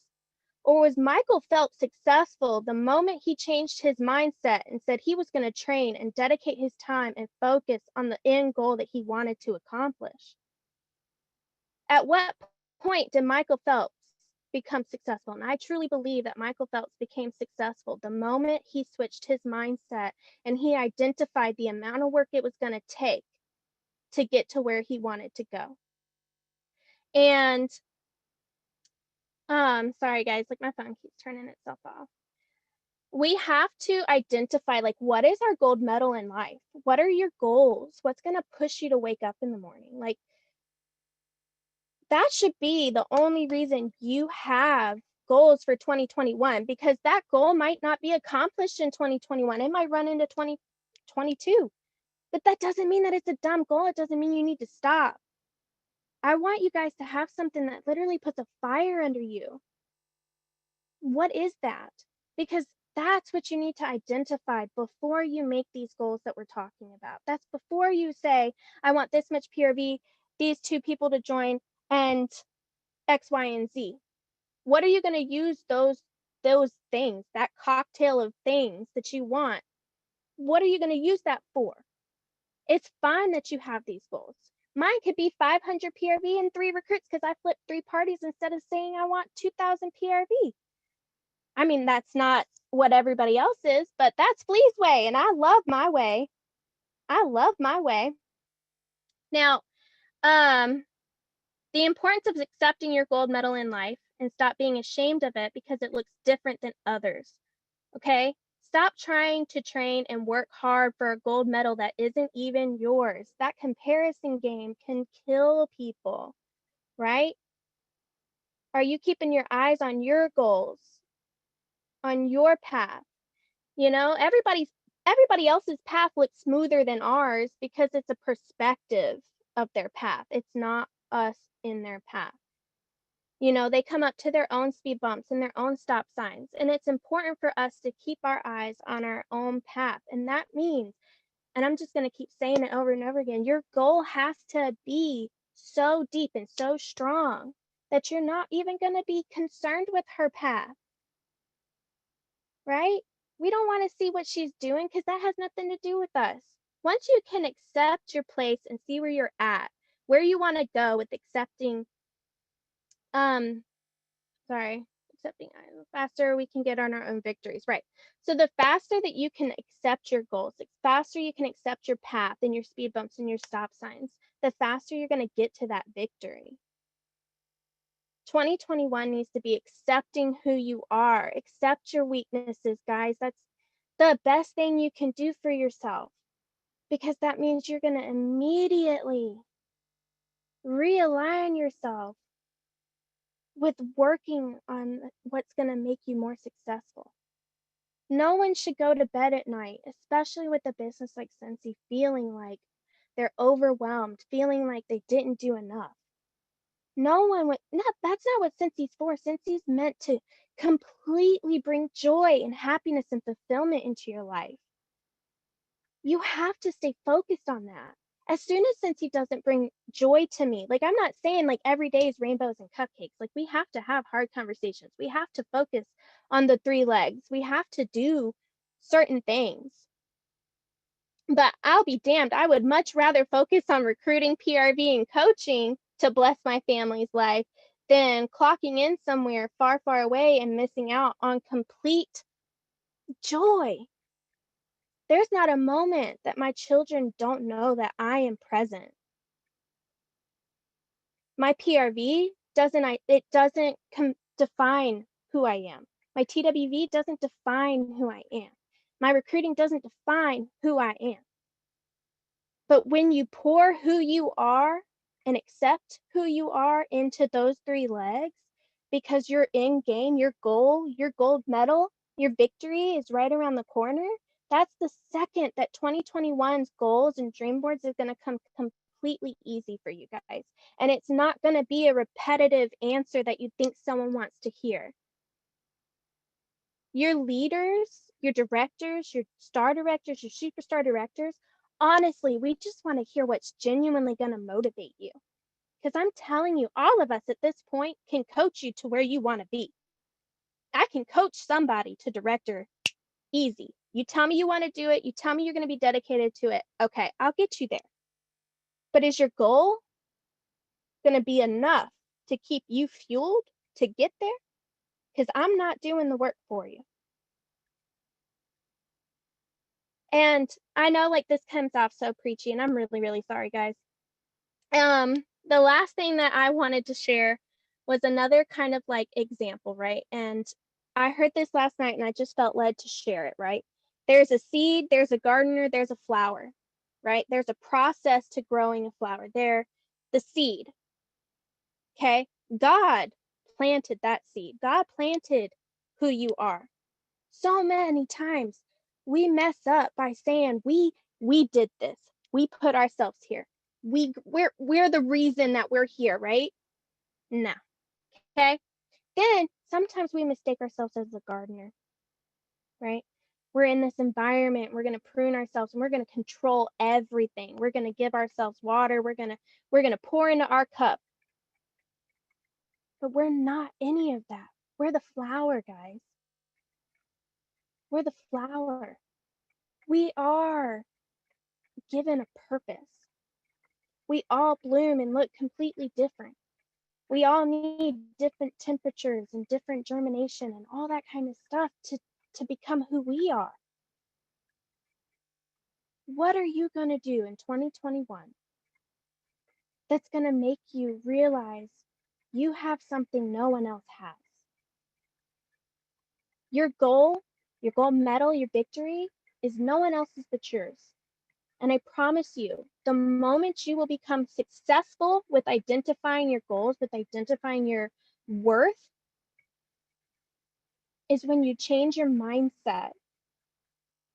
Or was Michael Phelps successful the moment he changed his mindset and said he was going to train and dedicate his time and focus on the end goal that he wanted to accomplish? At what point did Michael Phelps become successful? And I truly believe that Michael Phelps became successful the moment he switched his mindset and he identified the amount of work it was going to take to get to where he wanted to go. And sorry guys, like my phone keeps turning itself off. We have to identify, like, what is our gold medal in life? What are your goals? What's going to push you to wake up in the morning? Like, that should be the only reason you have goals for 2021, because that goal might not be accomplished in 2021. It might run into 2022, but that doesn't mean that it's a dumb goal. It doesn't mean you need to stop. I want you guys to have something that literally puts a fire under you. What is that? Because that's what you need to identify before you make these goals that we're talking about. That's before you say, I want this much PRV, these 2 people to join, and X, Y, and Z. What are you going to use those things, that cocktail of things that you want? What are you going to use that for? It's fine that you have these goals. Mine could be 500 PRV and 3 recruits because I flipped 3 parties instead of saying I want 2,000 PRV. I mean, that's not what everybody else is, but that's Flea's way, and I love my way. I love my way. Now, the importance of accepting your gold medal in life and stop being ashamed of it because it looks different than others. Okay? Stop trying to train and work hard for a gold medal that isn't even yours. That comparison game can kill people, right? Are you keeping your eyes on your goals, on your path? You know, everybody else's path looks smoother than ours because it's a perspective of their path. It's not us in their path. You know, they come up to their own speed bumps and their own stop signs. And it's important for us to keep our eyes on our own path. And that means, and I'm just going to keep saying it over and over again, your goal has to be so deep and so strong that you're not even going to be concerned with her path, right? We don't want to see what she's doing because that has nothing to do with us. Once you can accept your place and see where you're at, where you want to go with accepting, accepting the faster we can get on our own victories, right? So the faster that you can accept your goals, the faster you can accept your path and your speed bumps and your stop signs, the faster you're going to get to that victory. 2021 needs to be accepting who you are. Accept your weaknesses, guys. That's the best thing you can do for yourself, because that means you're going to immediately realign yourself with working on what's going to make you more successful. No one should go to bed at night, especially with a business like Scentsy, feeling like they're overwhelmed, feeling like they didn't do enough. No one would, no, that's not what Scentsy's for. Scentsy's meant to completely bring joy and happiness and fulfillment into your life. You have to stay focused on that. As soon as Scentsy doesn't bring joy to me, like I'm not saying like every day is rainbows and cupcakes. Like we have to have hard conversations. We have to focus on the 3 legs. We have to do certain things. But I'll be damned, I would much rather focus on recruiting, PRV, and coaching to bless my family's life than clocking in somewhere far, far away and missing out on complete joy. There's not a moment that my children don't know that I am present. My PRV doesn't define who I am. My TWV doesn't define who I am. My recruiting doesn't define who I am. But when you pour who you are and accept who you are into those 3 legs, because your end game, your goal, your gold medal, your victory is right around the corner, that's the second that 2021's goals and dream boards is going to come completely easy for you guys. And it's not going to be a repetitive answer that you think someone wants to hear. Your leaders, your directors, your star directors, your superstar directors, honestly, we just want to hear what's genuinely going to motivate you. Because I'm telling you, all of us at this point can coach you to where you want to be. I can coach somebody to director easy. You tell me you want to do it. You tell me you're going to be dedicated to it. Okay, I'll get you there. But is your goal going to be enough to keep you fueled to get there? Because I'm not doing the work for you. And I know like this comes off so preachy, and I'm really, really sorry, guys. The last thing that I wanted to share was another kind of like example, right? And I heard this last night and I just felt led to share it, right? There's a seed, there's a gardener, there's a flower, right? There's a process to growing a flower. The seed, okay? God planted that seed. God planted who you are. So many times we mess up by saying we did this. We put ourselves here. We're the reason that we're here, right? No. Okay. Then sometimes we mistake ourselves as a gardener, right? We're in this environment, we're going to prune ourselves and we're going to control everything. We're going to give ourselves water, we're going to pour into our cup. But we're not any of that. We're the flower, guys. We're the flower. We are given a purpose. We all bloom and look completely different. We all need different temperatures and different germination and all that kind of stuff to become who we are. What are you going to do in 2021 that's going to make you realize you have something no one else has? Your goal Your gold medal, your victory is no one else's but yours. And I promise you, the moment you will become successful with identifying your goals, with identifying your worth, is when you change your mindset,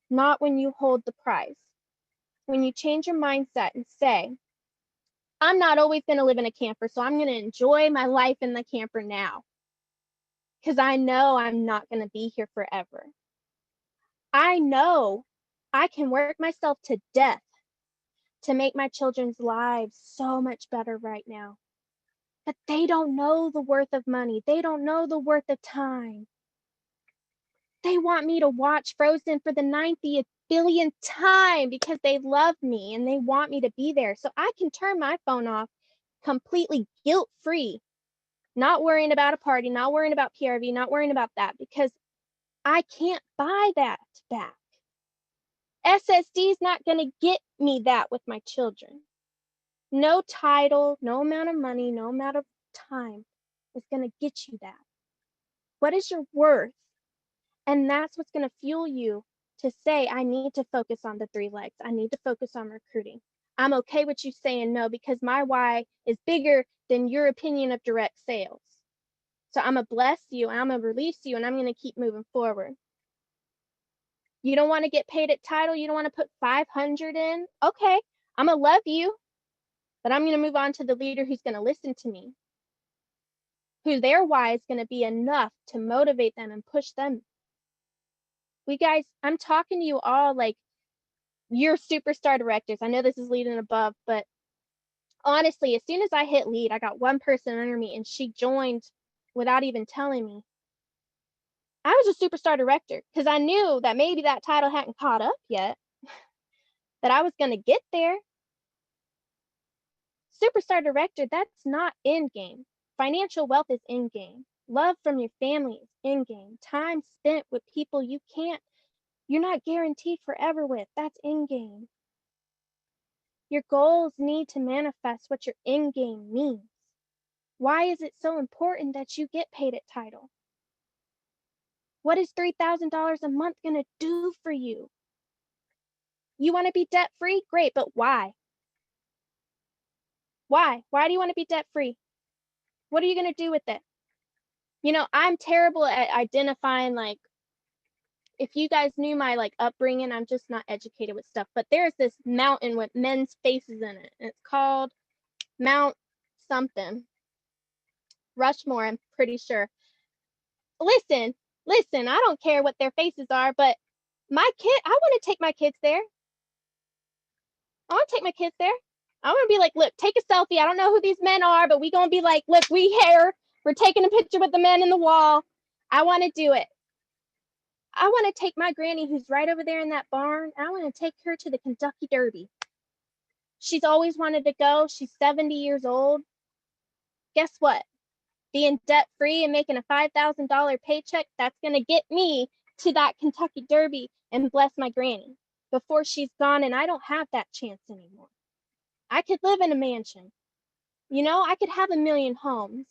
not when you hold the prize. When you change your mindset and say, I'm not always going to live in a camper, so I'm going to enjoy my life in the camper now, because I know I'm not going to be here forever. I know I can work myself to death to make my children's lives so much better right now. But they don't know the worth of money. They don't know the worth of time. They want me to watch Frozen for the 90th billionth time because they love me and they want me to be there. So I can turn my phone off completely guilt-free, not worrying about a party, not worrying about PRV, not worrying about that, because I can't buy that back. SSD is not going to get me that with my children. No title, no amount of money, no amount of time is going to get you that. What is your worth? And that's what's going to fuel you to say, I need to focus on the 3 legs. I need to focus on recruiting. I'm okay with you saying no because my why is bigger than your opinion of direct sales. So I'm going to bless you, I'm going to release you, and I'm going to keep moving forward. You don't want to get paid at title. You don't want to put 500 in. Okay, I'm going to love you, but I'm going to move on to the leader who's going to listen to me, who their why is going to be enough to motivate them and push them. We guys, I'm talking to you all like you're superstar directors. I know this is lead and above, but honestly, as soon as I hit lead, I got one person under me and she joined without even telling me. I was a superstar director because I knew that maybe that title hadn't caught up yet, that I was going to get there. Superstar director, that's not in game. Financial wealth is in game. Love from your family is in game. Time spent with people you're not guaranteed forever with, that's in game. Your goals need to manifest what your in game means. Why is it so important that you get paid at title? What is $3,000 a month going to do for you? You want to be debt free? Great, but why? Why? Why do you want to be debt free? What are you going to do with it? You know, I'm terrible at identifying, like, if you guys knew my like upbringing, I'm just not educated with stuff, but there's this mountain with men's faces in it. And it's called Mount something. Rushmore, I'm pretty sure. Listen, I don't care what their faces are, but I want to take my kids there. I want to take my kids there. I want to be like, look, take a selfie. I don't know who these men are, but we going to be like, look, we here. We're taking a picture with the men in the wall. I want to do it. I want to take my granny who's right over there in that barn. I want to take her to the Kentucky Derby. She's always wanted to go. She's 70 years old. Guess what? Being debt free and making a $5,000 paycheck, that's going to get me to that Kentucky Derby and bless my granny before she's gone. And I don't have that chance anymore. I could live in a mansion. You know, I could have a million homes.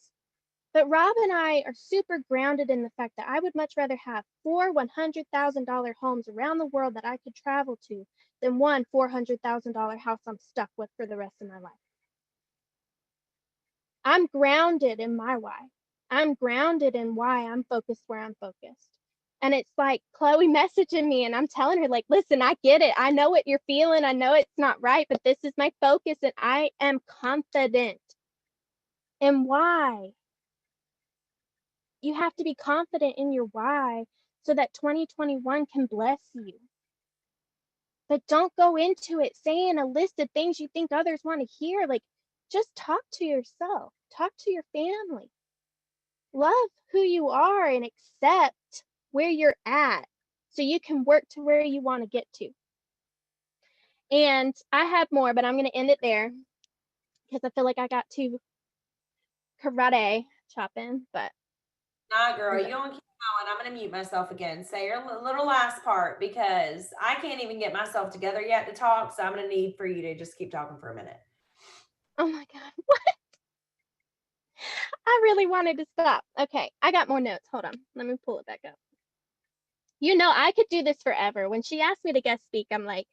But Rob and I are super grounded in the fact that I would much rather have 4 $100,000 homes around the world that I could travel to than one $400,000 house I'm stuck with for the rest of my life. I'm grounded in my why. I'm grounded in why I'm focused where I'm focused. And it's like Chloe messaging me and I'm telling her, like, listen, I get it. I know what you're feeling. I know it's not right, but this is my focus and I am confident in why. You have to be confident in your why so that 2021 can bless you. But don't go into it saying a list of things you think others want to hear. Like, just talk to yourself, talk to your family. Love who you are and accept where you're at so you can work to where you want to get to. And I have more, but I'm going to end it there because I feel like I got too karate chopping, but Nah, girl, you don't keep going. I'm gonna mute myself again. Say your little last part because I can't even get myself together yet to talk. So I'm gonna need for you to just keep talking for a minute. oh my God, what? I really wanted to stop. Okay, I got more notes. Hold on. Let me pull it back up. You know, I could do this forever. When she asked me to guest speak, I'm like,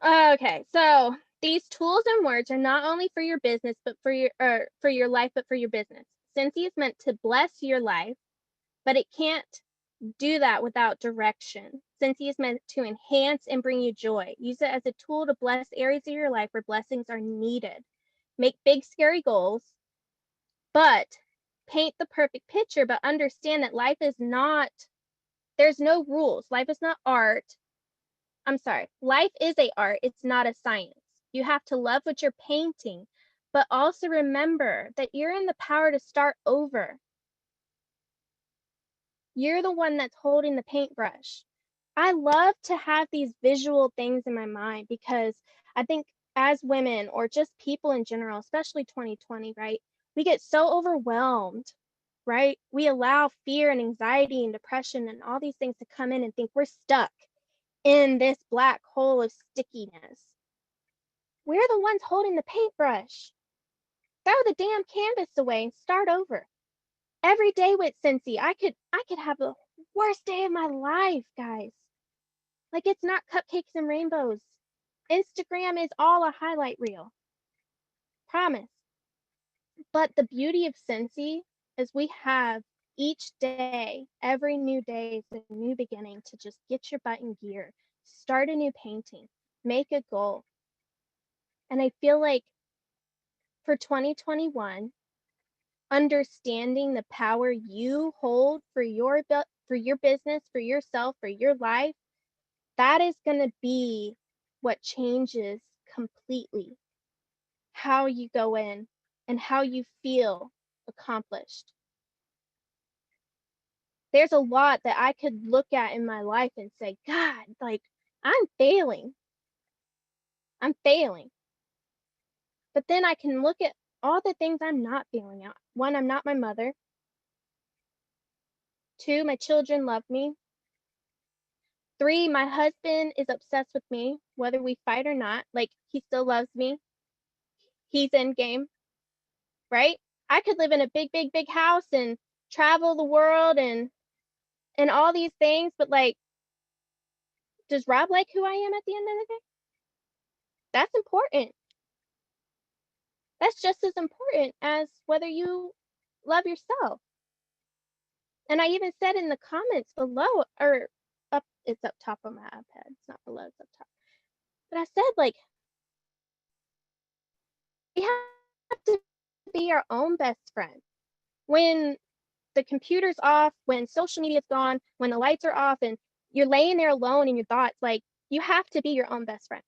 okay, so these tools and words are not only for your business, but for your life, but for your business. Scentsy is meant to bless your life, but it can't do that without direction. Scentsy is meant to enhance and bring you joy. Use it as a tool to bless areas of your life where blessings are needed. Make big, scary goals, but paint the perfect picture, but understand that life is not, there's no rules. Life is not art. I'm sorry, life is a art, it's not a science. You have to love what you're painting, but also remember that you're in the power to start over. You're the one that's holding the paintbrush. I love to have these visual things in my mind because I think as women or just people in general, especially 2020, right? We get so overwhelmed, right? We allow fear and anxiety and depression and all these things to come in and think we're stuck in this black hole of stickiness. We're the ones holding the paintbrush. Throw the damn canvas away and start over. Every day with Scentsy, I could have the worst day of my life, guys. Like, it's not cupcakes and rainbows. Instagram is all a highlight reel. Promise. But the beauty of Scentsy is we have each day, every new day is a new beginning to just get your butt in gear, start a new painting, make a goal. And I feel like for 2021, understanding the power you hold for your business, for yourself, for your life, that is going to be what changes completely how you go in and how you feel accomplished. There's a lot that I could look at in my life and say, God, like, I'm failing. I'm failing. But then I can look at all the things I'm not failing at. One, I'm not my mother. Two, my children love me. Three, my husband is obsessed with me, whether we fight or not. Like, he still loves me. He's in game, right? I could live in a big, big, big house and travel the world and all these things, but like, does Rob like who I am at the end of the day? That's important. That's just as important as whether you love yourself. And I even said in the comments below, or up, it's up top of my iPad. It's not below, it's up top. But I said, like, we have to be our own best friend. When the computer's off, when social media's gone, when the lights are off and you're laying there alone in your thoughts, like, you have to be your own best friend.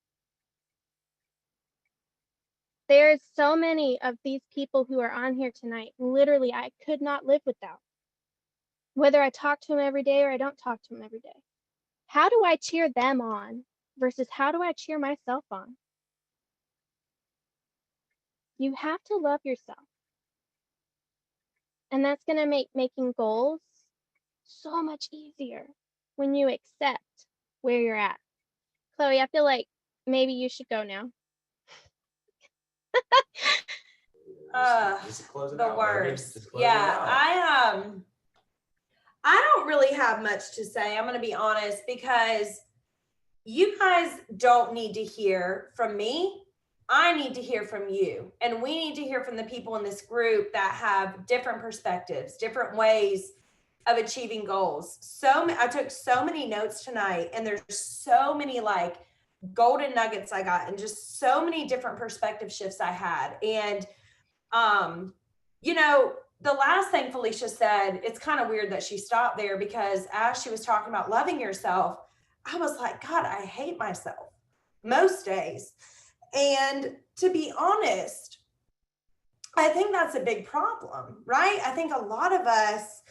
There's so many of these people who are on here tonight, literally, I could not live without. Whether I talk to them every day or I don't talk to them every day. How do I cheer them on versus how do I cheer myself on? You have to love yourself. And that's going to make making goals so much easier when you accept where you're at. Chloe, I feel like maybe you should go now. Just close it The out, baby. worst. Just close it out. I don't really have much to say. I'm going to be honest because you guys don't need to hear from me. I need to hear from you. And we need to hear from the people in this group that have different perspectives, different ways of achieving goals. I took so many notes tonight, and there's so many like golden nuggets I got, and just so many different perspective shifts I had. And you know, the last thing Felicia said, it's kind of weird that she stopped there because as she was talking about loving yourself, I was like, God, I hate myself most days. And to be honest, I think that's a big problem, right? I think a lot of us,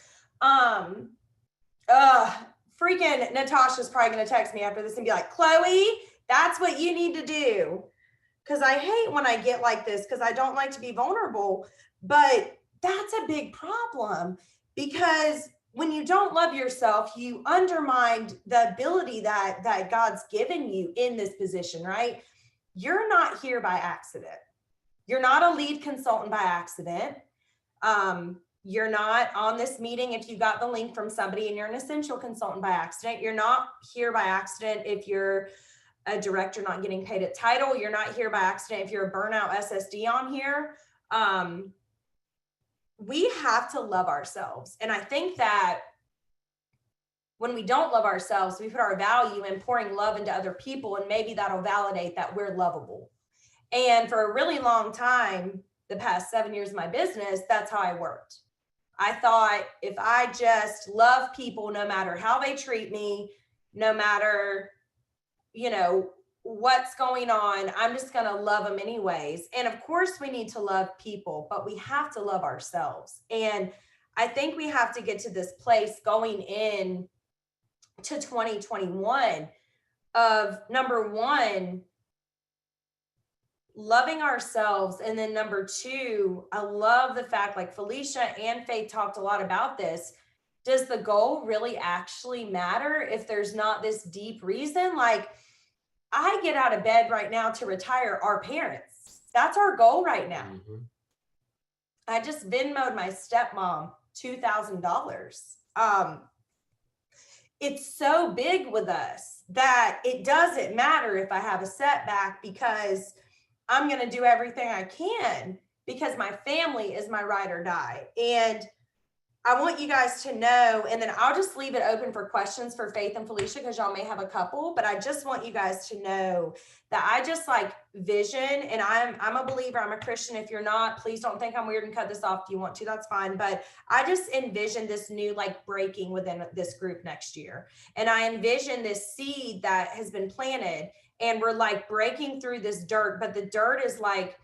freaking Natasha's probably going to text me after this and be like, Chloe, that's what you need to do. Because I hate when I get like this because I don't like to be vulnerable, but that's a big problem because when you don't love yourself, you undermine the ability that God's given you in this position, right? You're not here by accident. You're not a lead consultant by accident. You're not on this meeting if you got the link from somebody and you're an essential consultant by accident. You're not here by accident if you're a director not getting paid at title. You're not here by accident if you're a burnout SSD on here. We have to love ourselves. And I think that when we don't love ourselves, we put our value in pouring love into other people, and maybe that'll validate that we're lovable. And for a really long time, the past 7 years of my business, that's how I worked. I thought if I just love people, no matter how they treat me, no matter, what's going on, I'm just going to love them anyways. And of course we need to love people, but we have to love ourselves. And I think we have to get to this place going in to 2021 of, number one, loving ourselves. And then number two, I love the fact, like Felicia and Faith talked a lot about this. Does the goal really actually matter if there's not this deep reason? Like, I get out of bed right now to retire our parents. That's our goal right now. Mm-hmm. I just Venmo'd my stepmom $2,000. It's so big with us that it doesn't matter if I have a setback, because I'm going to do everything I can, because my family is my ride or die. And I want you guys to know, and then I'll just leave it open for questions for Faith and Felicia, because y'all may have a couple, but I just want you guys to know that I just like vision, and I'm a believer, I'm a Christian. If you're not, please don't think I'm weird and cut this off. If you want to, that's fine. But I just envision this new like breaking within this group next year. And I envision this seed that has been planted, and we're like breaking through this dirt, but the dirt is like,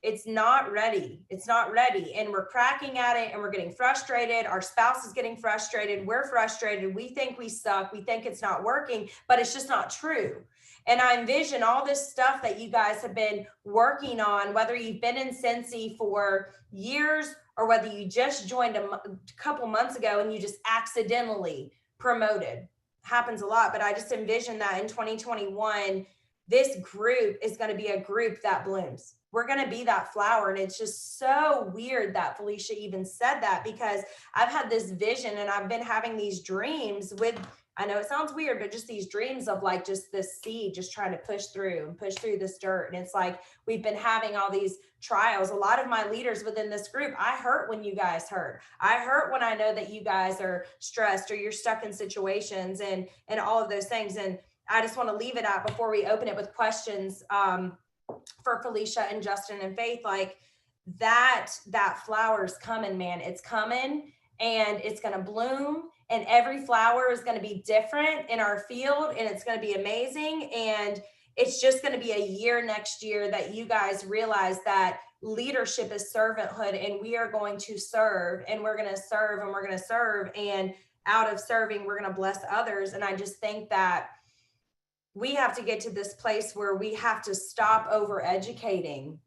it's not ready. It's not ready. And we're cracking at it, and we're getting frustrated. Our spouse is getting frustrated. We're frustrated. We think we suck. We think it's not working, but it's just not true. And I envision all this stuff that you guys have been working on, whether you've been in Scentsy for years or whether you just joined a couple months ago and you just accidentally promoted. Happens a lot, but I just envision that in 2021, this group is going to be a group that blooms. We're going to be that flower. And it's just so weird that Felicia even said that, because I've had this vision and I've been having these dreams with, I know it sounds weird, but just these dreams of like just this seed just trying to push through this dirt. And it's like we've been having all these trials. A lot of my leaders within this group, I hurt when you guys hurt. I hurt when I know that you guys are stressed or you're stuck in situations and all of those things. And I just want to leave it at, before we open it with questions, for Felicia and Justin and Faith, like that flower is coming, man. It's coming, and it's going to bloom, and every flower is going to be different in our field, and it's going to be amazing. And it's just going to be a year next year that you guys realize that leadership is servanthood, and we are going to serve, and we're going to serve, and we're going to serve. And out of serving, we're going to bless others. And I just think that we have to get to this place where we have to stop over educating,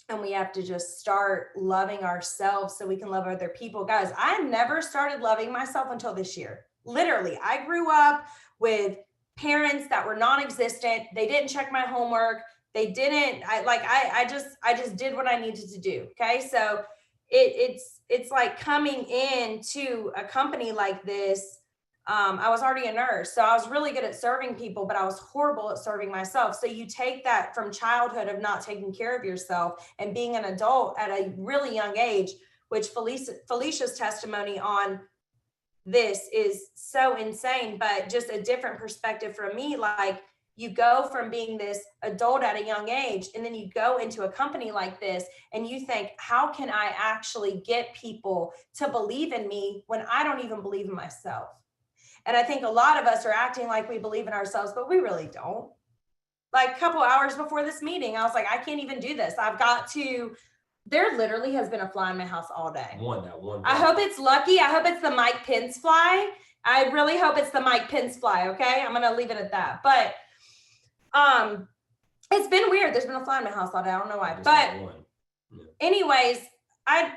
and we have to just start loving ourselves so we can love other people. Guys, I never started loving myself until this year. Literally, I grew up with parents that were non-existent. They didn't check my homework. They didn't, I just did what I needed to do. Okay. So it's like coming into a company like this. I was already a nurse, so I was really good at serving people, but I was horrible at serving myself. So you take that from childhood of not taking care of yourself and being an adult at a really young age, which Felicia's testimony on this is so insane, but just a different perspective from me. Like, you go from being this adult at a young age, and then you go into a company like this and you think, how can I actually get people to believe in me when I don't even believe in myself? And I think a lot of us are acting like we believe in ourselves, but we really don't. Like a couple hours before this meeting, I was like, I can't even do this. There literally has been a fly in my house all day. One. I hope it's lucky. I hope it's the Mike Pence fly. I really hope it's the Mike Pence fly. Okay. I'm going to leave it at that. But it's been weird. There's been a fly in my house all day. I don't know why. But anyways, I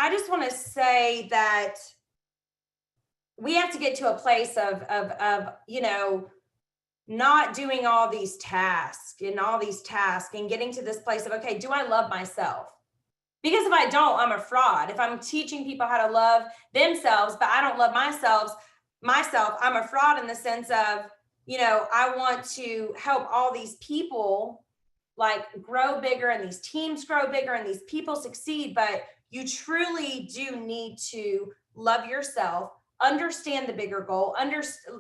just want to say that we have to get to a place of not doing all these tasks and getting to this place of, okay, do I love myself? Because if I don't, I'm a fraud. If I'm teaching people how to love themselves, but I don't love myself, I'm a fraud in the sense of, you know, I want to help all these people like grow bigger and these teams grow bigger and these people succeed. But you truly do need to love yourself, understand the bigger goal,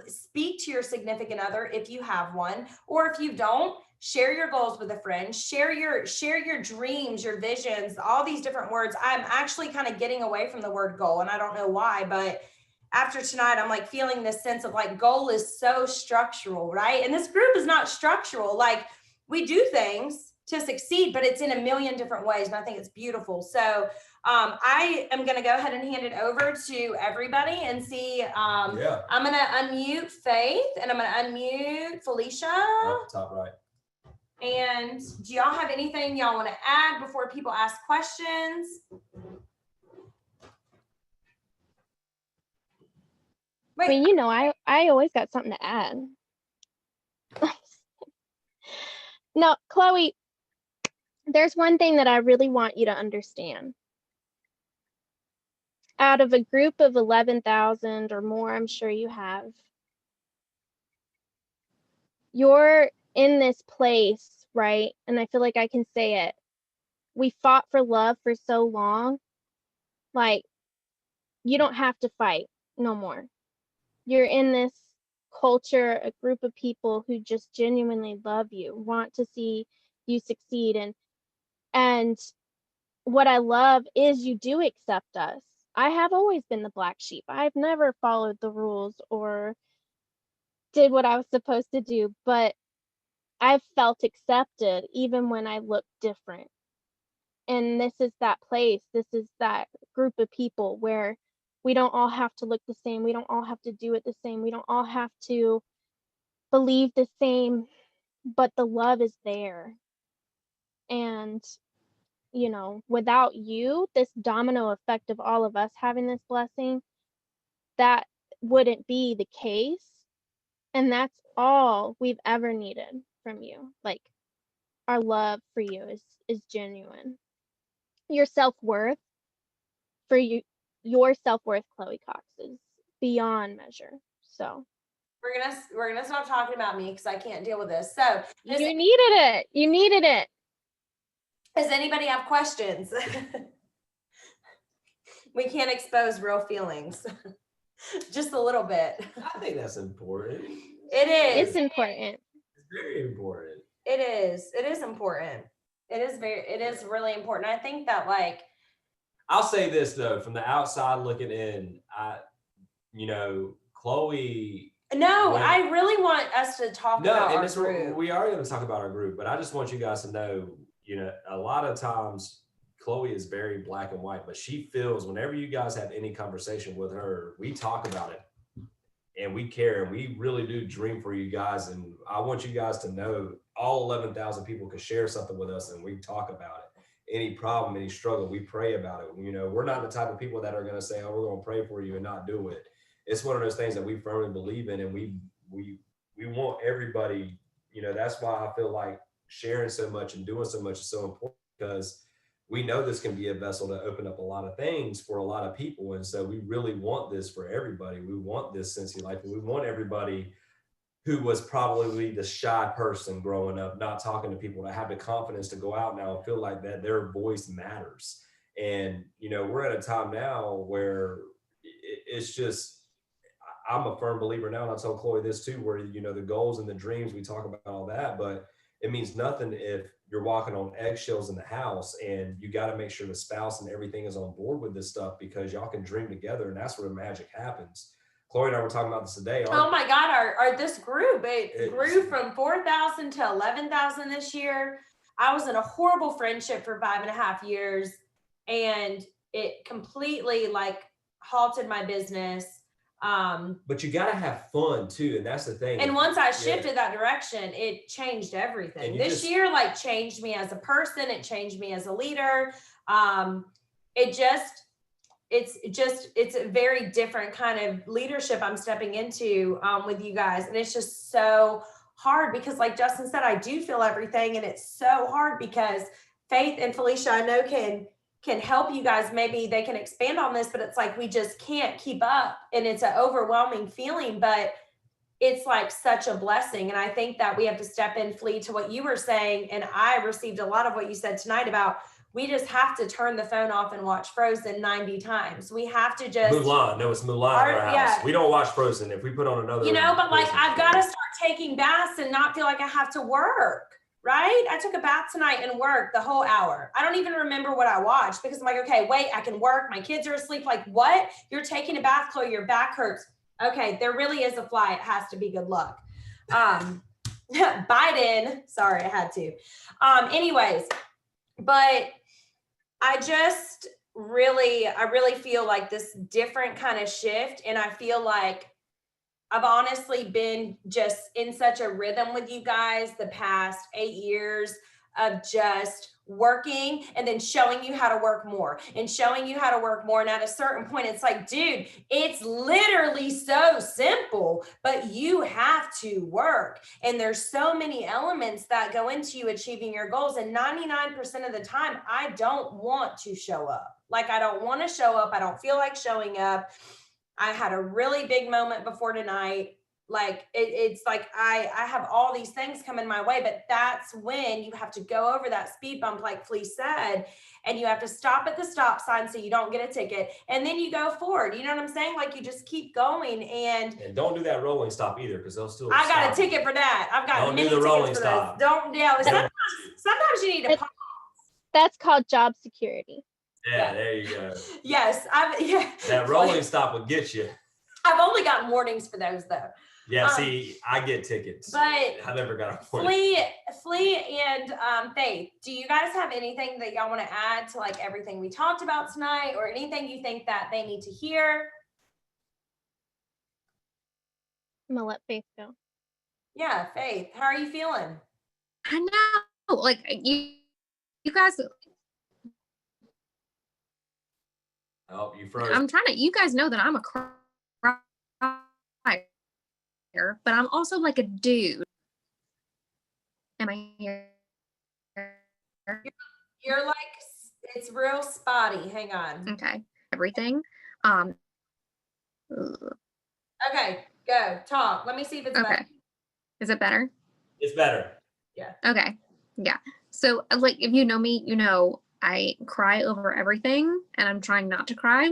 speak to your significant other if you have one, or if you don't, share your goals with a friend, share your dreams, your visions, all these different words. I'm actually kind of getting away from the word goal, and I don't know why, but after tonight, I'm like feeling this sense of like goal is so structural, right? And this group is not structural. Like we do things to succeed, but it's in a million different ways. And I think it's beautiful. So I am going to go ahead and hand it over to everybody and see. I'm going to unmute Faith and I'm going to unmute Felicia. Top right. And do y'all have anything y'all want to add before people ask questions? Wait. I mean, you know, I always got something to add. No, Chloe, there's one thing that I really want you to understand. Out of a group of 11,000 or more, I'm sure you have, you're in this place, right? And I feel like I can say it. We fought for love for so long. Like, you don't have to fight no more. You're in this culture, a group of people who just genuinely love you, want to see you succeed. And what I love is you do accept us. I have always been the black sheep. I've never followed the rules or did what I was supposed to do, but I've felt accepted even when I look different. And this is that place, this is that group of people where we don't all have to look the same. We don't all have to do it the same. We don't all have to believe the same, but the love is there. And, you know, without you, this domino effect of all of us having this blessing, that wouldn't be the case. And that's all we've ever needed from you. Like, our love for you is genuine. Your self-worth for you, your self-worth, Chloe Cox, is beyond measure. So we're gonna stop talking about me because I can't deal with this. So you needed it. Does anybody have questions? We can't expose real feelings. Just a little bit. I think that's important. It is. It's important. It's very important. It is. It is important. It is really important. I think that, like, I'll say this though, from the outside looking in, Chloe. I really want us to talk about our group. We are going to talk about our group, but I just want you guys to know, a lot of times Chloe is very black and white, but she feels whenever you guys have any conversation with her, we talk about it and we care and we really do dream for you guys. And I want you guys to know all 11,000 people can share something with us and we talk about it. Any problem, any struggle, we pray about it. We're not the type of people that are going to say, oh, we're going to pray for you and not do it. It's one of those things that we firmly believe in, and we want everybody, that's why I feel like sharing so much and doing so much is so important, because we know this can be a vessel to open up a lot of things for a lot of people. And so we really want this for everybody. We want this Scentsy life, and we want everybody who was probably the shy person growing up, not talking to people, to have the confidence to go out now and feel like that their voice matters. And, we're at a time now where it's just, I'm a firm believer now, and I told Chloe this too, where, the goals and the dreams, we talk about all that, but it means nothing if you're walking on eggshells in the house, and you got to make sure the spouse and everything is on board with this stuff, because y'all can dream together, and that's where magic happens. Chloe and I were talking about this today. Oh my God, this group, it grew from 4,000 to 11,000 this year. I was in a horrible friendship for 5.5 years, and it completely halted my business. But you got to have fun too. And that's the thing. And once I shifted that direction, it changed everything. This year, changed me as a person. It changed me as a leader. It's a very different kind of leadership I'm stepping into with you guys. And it's just so hard because, like Justin said, I do feel everything. And it's so hard because Faith and Felicia, I know, can can help you guys, maybe they can expand on this, but it's like we just can't keep up, and it's an overwhelming feeling, but it's like such a blessing. And I think that we have to step in, Flea, to what you were saying, and I received a lot of what you said tonight about we just have to turn the phone off and watch Frozen 90 times. We have to just Mulan. No, it's Mulan in our house. Yeah. We don't watch Frozen. If we put on another, but like I've got to start taking baths and not feel like I have to work. Right? I took a bath tonight and worked the whole hour. I don't even remember what I watched because I'm like, okay, wait, I can work. My kids are asleep. Like, what? You're taking a bath, Chloe, your back hurts. Okay, there really is a fly. It has to be good luck. Biden, sorry, I had to. Anyways, but I really feel like this different kind of shift. And I feel like I've honestly been just in such a rhythm with you guys the past 8 years of just working and then showing you how to work more and showing you how to work more. And at a certain point, it's like, dude, it's literally so simple, but you have to work. And there's so many elements that go into you achieving your goals. And 99% of the time, I don't want to show up. Like, I don't want to show up. I don't feel like showing up. I had a really big moment before tonight. Like it's like I have all these things coming my way, but that's when you have to go over that speed bump, like Felicia said, and you have to stop at the stop sign so you don't get a ticket, and then you go forward. You know what I'm saying? Like you just keep going, and don't do that rolling stop either, because they'll still. I got a ticket for that. I've got many tickets for those. Don't. Sometimes you need to pause. That's called job security. Yeah, there you go. Yes, that rolling stop will get you. I've only got warnings for those though. Yeah, see, I get tickets, but I never got a warning. Flea and Faith, do you guys have anything that y'all want to add to like everything we talked about tonight, or anything you think that they need to hear? I'm gonna let Faith go. Yeah, Faith, how are you feeling? I know, like you guys. Oh, you froze. I'm trying to. You guys know that I'm a crier, but I'm also like a dude. Am I here? You're like, it's real spotty. Hang on. Okay. Everything. Okay, go talk. Let me see if it's okay. better. Is it better? It's better. Yeah. Okay. Yeah. So like, if you know me, you know I cry over everything, and I'm trying not to cry.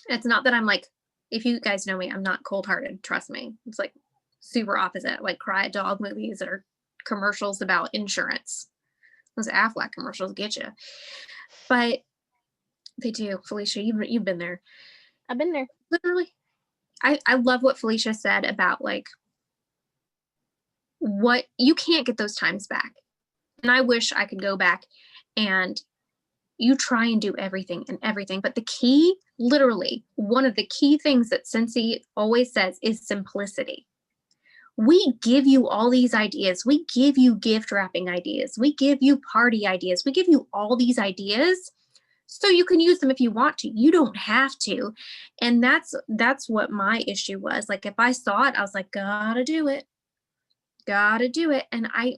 It's not that I'm like, if you guys know me, I'm not cold-hearted. Trust me. It's like super opposite. Like cry at dog movies or commercials about insurance. Those Aflac commercials get you. But they do. Felicia, you've been there. I've been there. Literally. I love what Felicia said about like what you can't get those times back. And I wish I could go back, and you try and do everything, but the key, literally one of the key things that Scentsy always says is simplicity. We give you all these ideas. We give you gift wrapping ideas. We give you party ideas. We give you all these ideas so you can use them if you want to. You don't have to. And that's what my issue was. Like if I saw it, I was like, gotta do it. And I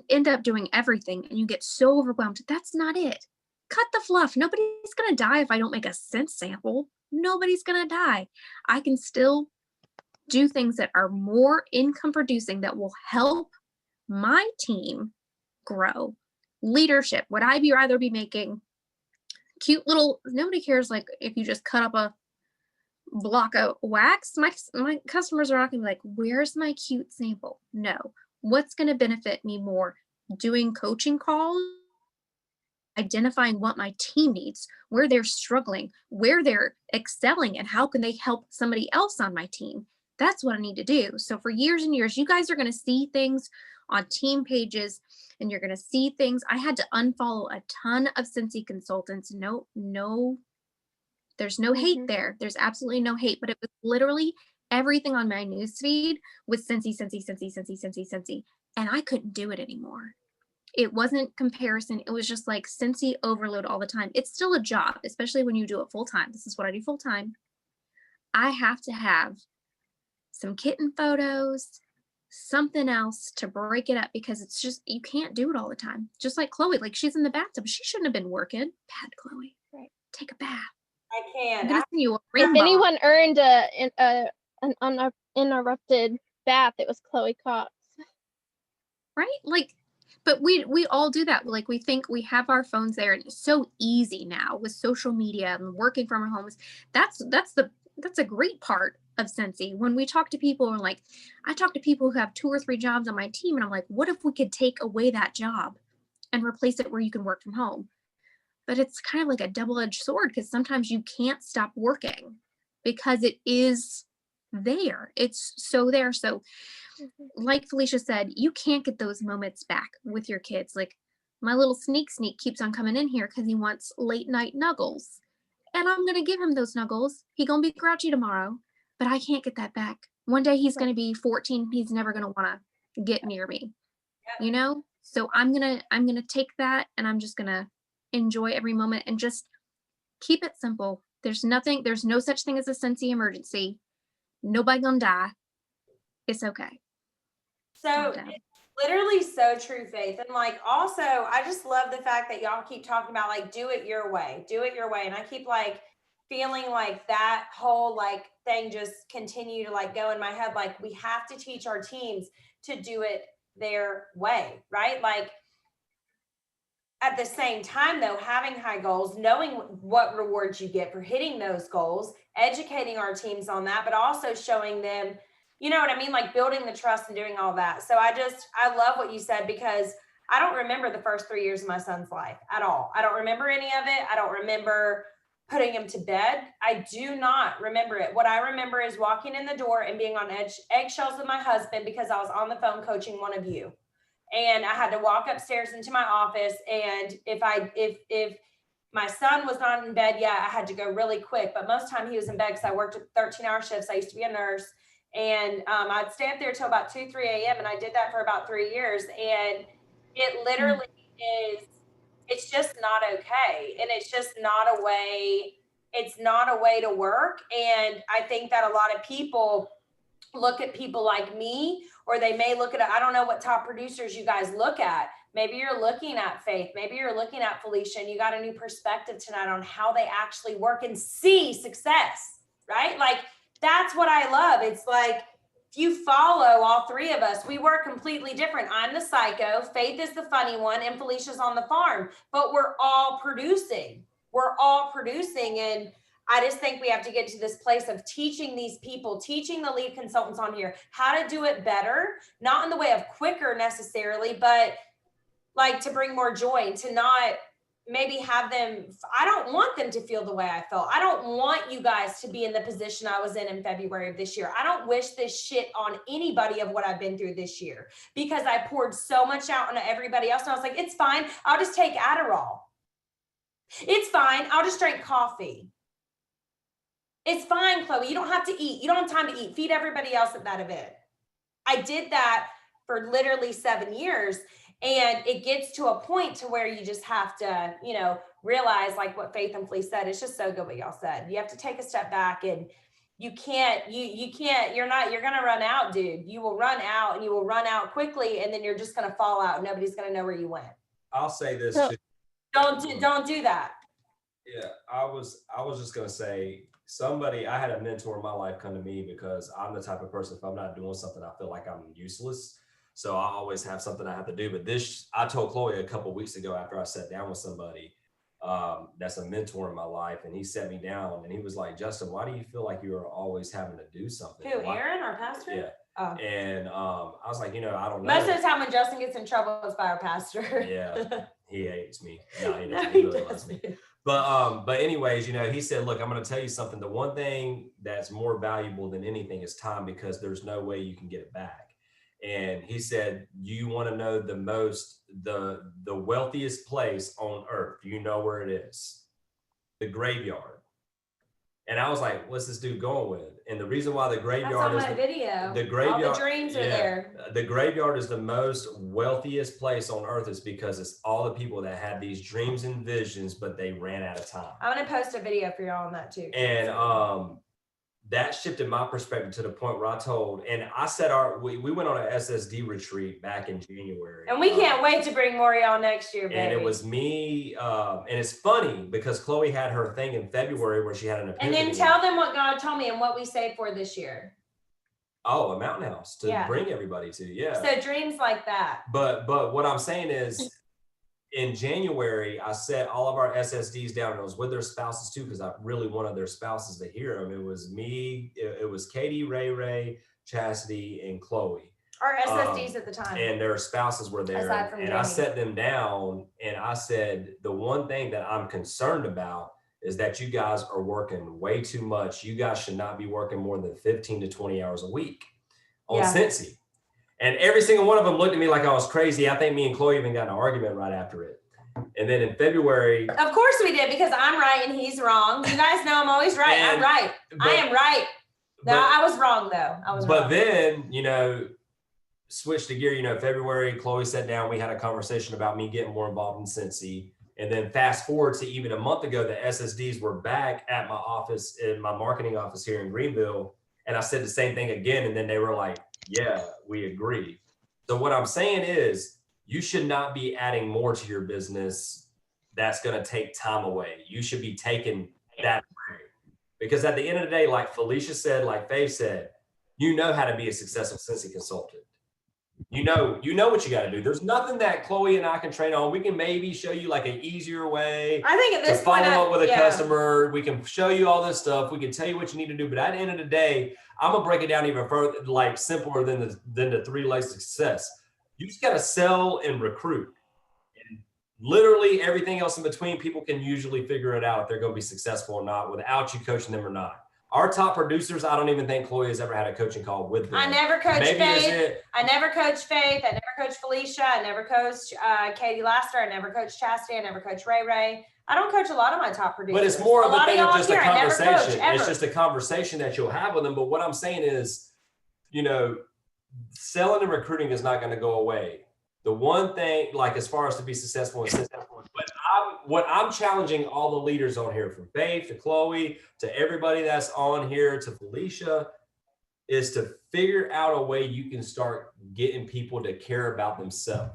end up doing everything, and you get so overwhelmed. That's not it. Cut the fluff. Nobody's going to die if I don't make a scent sample. Nobody's going to die. I can still do things that are more income producing that will help my team grow. Leadership. Would I rather be making cute little, nobody cares like if you just cut up a block of wax. My customers are not going to be like, where's my cute sample? No. What's going to benefit me more? Doing coaching calls, identifying what my team needs, where they're struggling, where they're excelling, and how can they help somebody else on my team. That's what I need to do. So for years and years, you guys are going to see things on team pages, and you're going to see things. I had to unfollow a ton of Scentsy consultants. No, there's no hate there. There's absolutely no hate, but it was literally everything on my newsfeed was Scentsy. And I couldn't do it anymore. It wasn't comparison. It was just like Scentsy overload all the time. It's still a job, especially when you do it full time. This is what I do full time. I have to have some kitten photos, something else to break it up, because it's just, you can't do it all the time. Just like Chloe, like she's in the bathtub. She shouldn't have been working. Bad Chloe. Right. Take a bath. I I'm can. gonna send you a If rainbow. anyone earned an uninterrupted bath, it was Chloe Cox. Right? Like, but we all do that. Like, we think we have our phones there, and it's so easy now with social media and working from our homes. That's a great part of Scentsy. When we talk to people, and like, I talk to people who have 2 or 3 jobs on my team, and I'm like, what if we could take away that job and replace it where you can work from home? But it's kind of like a double-edged sword, because sometimes you can't stop working because it is there. It's so there. So like Felicia said, you can't get those moments back with your kids. Like, my little sneak keeps on coming in here because he wants late night nuggles. And I'm going to give him those nuggles. He going to be grouchy tomorrow, but I can't get that back. One day he's going to be 14. He's never going to want to get near me, you know? So I'm going to take that, and I'm just going to enjoy every moment and just keep it simple. There's no such thing as a Scentsy emergency. Nobody gonna die. It's okay. So it's literally so true, Faith. And like, also, I just love the fact that y'all keep talking about like, do it your way. And I keep like feeling like that whole like thing just continue to like go in my head. Like, we have to teach our teams to do it their way, right? Like, at the same time though, having high goals, knowing what rewards you get for hitting those goals, educating our teams on that, but also showing them, you know what I mean? Like building the trust and doing all that. So I love what you said, because I don't remember the first 3 years of my son's life at all. I don't remember any of it. I don't remember putting him to bed. I do not remember it. What I remember is walking in the door and being on eggshells with my husband because I was on the phone coaching one of you. And I had to walk upstairs into my office. And if my son was not in bed yet, I had to go really quick. But most of the time he was in bed because I worked 13-hour shifts. I used to be a nurse. And I'd stay up there till about 2, 3 a.m. And I did that for about 3 years. And it literally it's just not okay. And it's just not a way, to work. And I think that a lot of people look at people like me, or they may look at, I don't know what top producers you guys look at. Maybe you're looking at Faith, maybe you're looking at Felicia, and you got a new perspective tonight on how they actually work and see success, right? Like, that's what I love. It's like, if you follow all 3 of us, we work completely different. I'm the psycho, Faith is the funny one, and Felicia's on the farm, but we're all producing. And I just think we have to get to this place of teaching these people, teaching the lead consultants on here how to do it better, not in the way of quicker necessarily, but like to bring more joy, and to not maybe have them, I don't want them to feel the way I felt. I don't want you guys to be in the position I was in February of this year. I don't wish this shit on anybody of what I've been through this year, because I poured so much out on everybody else. And I was like, it's fine. I'll just take Adderall. It's fine. I'll just drink coffee. It's fine, Chloe. You don't have to eat. You don't have time to eat. Feed everybody else at that event. I did that for literally 7 years. And it gets to a point to where you just have to, realize, like what Faith and Felicia said, it's just so good what y'all said. You have to take a step back, and you're going to run out, dude. You will run out, and you will run out quickly. And then you're just going to fall out. And nobody's going to know where you went. I'll say this too. Don't do that. Yeah, I was just going to say, I had a mentor in my life come to me, because I'm the type of person, if I'm not doing something, I feel like I'm useless. So I always have something I have to do. But I told Chloe a couple of weeks ago, after I sat down with somebody that's a mentor in my life, and he sat me down and he was like, Justin, why do you feel like you're always having to do something? Who, Aaron, our pastor? Yeah. Oh. And I was like, I don't know. Most of the time when Justin gets in trouble, it's by our pastor. Yeah, he hates me. No, he doesn't. He really loves me. But anyways, he said, look, I'm going to tell you something. The one thing that's more valuable than anything is time, because there's no way you can get it back. And he said, you want to know the wealthiest place on earth. You know where it is? The graveyard. And I was like, what's this dude going with? And the reason why the graveyard is video. The graveyard, all the dreams are there. The graveyard is the most wealthiest place on earth, is because it's all the people that had these dreams and visions, but they ran out of time. I'm going to post a video for y'all on that too. And that shifted my perspective to the point where I told, and I said we went on an SSD retreat back in January. And we can't wait to bring Moriel next year, baby. And it was me, and it's funny because Chloe had her thing in February where she had an epiphany. And then tell them what God told me and what we saved for this year. Oh, a mountain house to bring everybody to, yeah. So dreams like that. But what I'm saying is, in January, I set all of our SSDs down, and it was with their spouses too, because I really wanted their spouses to hear them. It was me, it was Katie, Ray, Chastity, and Chloe. Our SSDs at the time. And their spouses were there. Aside from and Jamie. I set them down, and I said, the one thing that I'm concerned about is that you guys are working way too much. You guys should not be working more than 15 to 20 hours a week on Scentsy. And every single one of them looked at me like I was crazy. I think me and Chloe even got in an argument right after it. And then in February. Of course we did, because I'm right and he's wrong. You guys know I'm always right. I'm right. I am right. No, I was wrong though. But then, switched to gear, February, Chloe sat down, we had a conversation about me getting more involved in Scentsy. And then fast forward to even a month ago, the SSDs were back at my office, in my marketing office here in Greenville. And I said the same thing again. And then they were like, yeah, we agree. So what I'm saying is, you should not be adding more to your business that's going to take time away. You should be taking that away. Because at the end of the day, like Felicia said, like Faith said, you know how to be a successful Scentsy consultant. You know what you got to do. There's nothing that Chloe and I can train on. We can maybe show you like an easier way. I think at this to follow up with a customer. We can show you all this stuff. We can tell you what you need to do. But at the end of the day, I'm gonna break it down even further, like simpler than the 3 layers of success. You just got to sell and recruit. And literally everything else in between, people can usually figure it out if they're going to be successful or not without you coaching them or not. Our top producers, I don't even think Chloe has ever had a coaching call with them. I never coached Faith. I never coached Faith. I never coached Felicia. I never coached Katie Laster. I never coached Chastity. I never coached Ray. I don't coach a lot of my top producers. But it's more of a thing of just a conversation. It's just a conversation that you'll have with them. But what I'm saying is, selling and recruiting is not going to go away. The one thing, like as far as to be successful, but what I'm challenging all the leaders on here, from Faith to Chloe to everybody that's on here to Felicia, is to figure out a way you can start getting people to care about themselves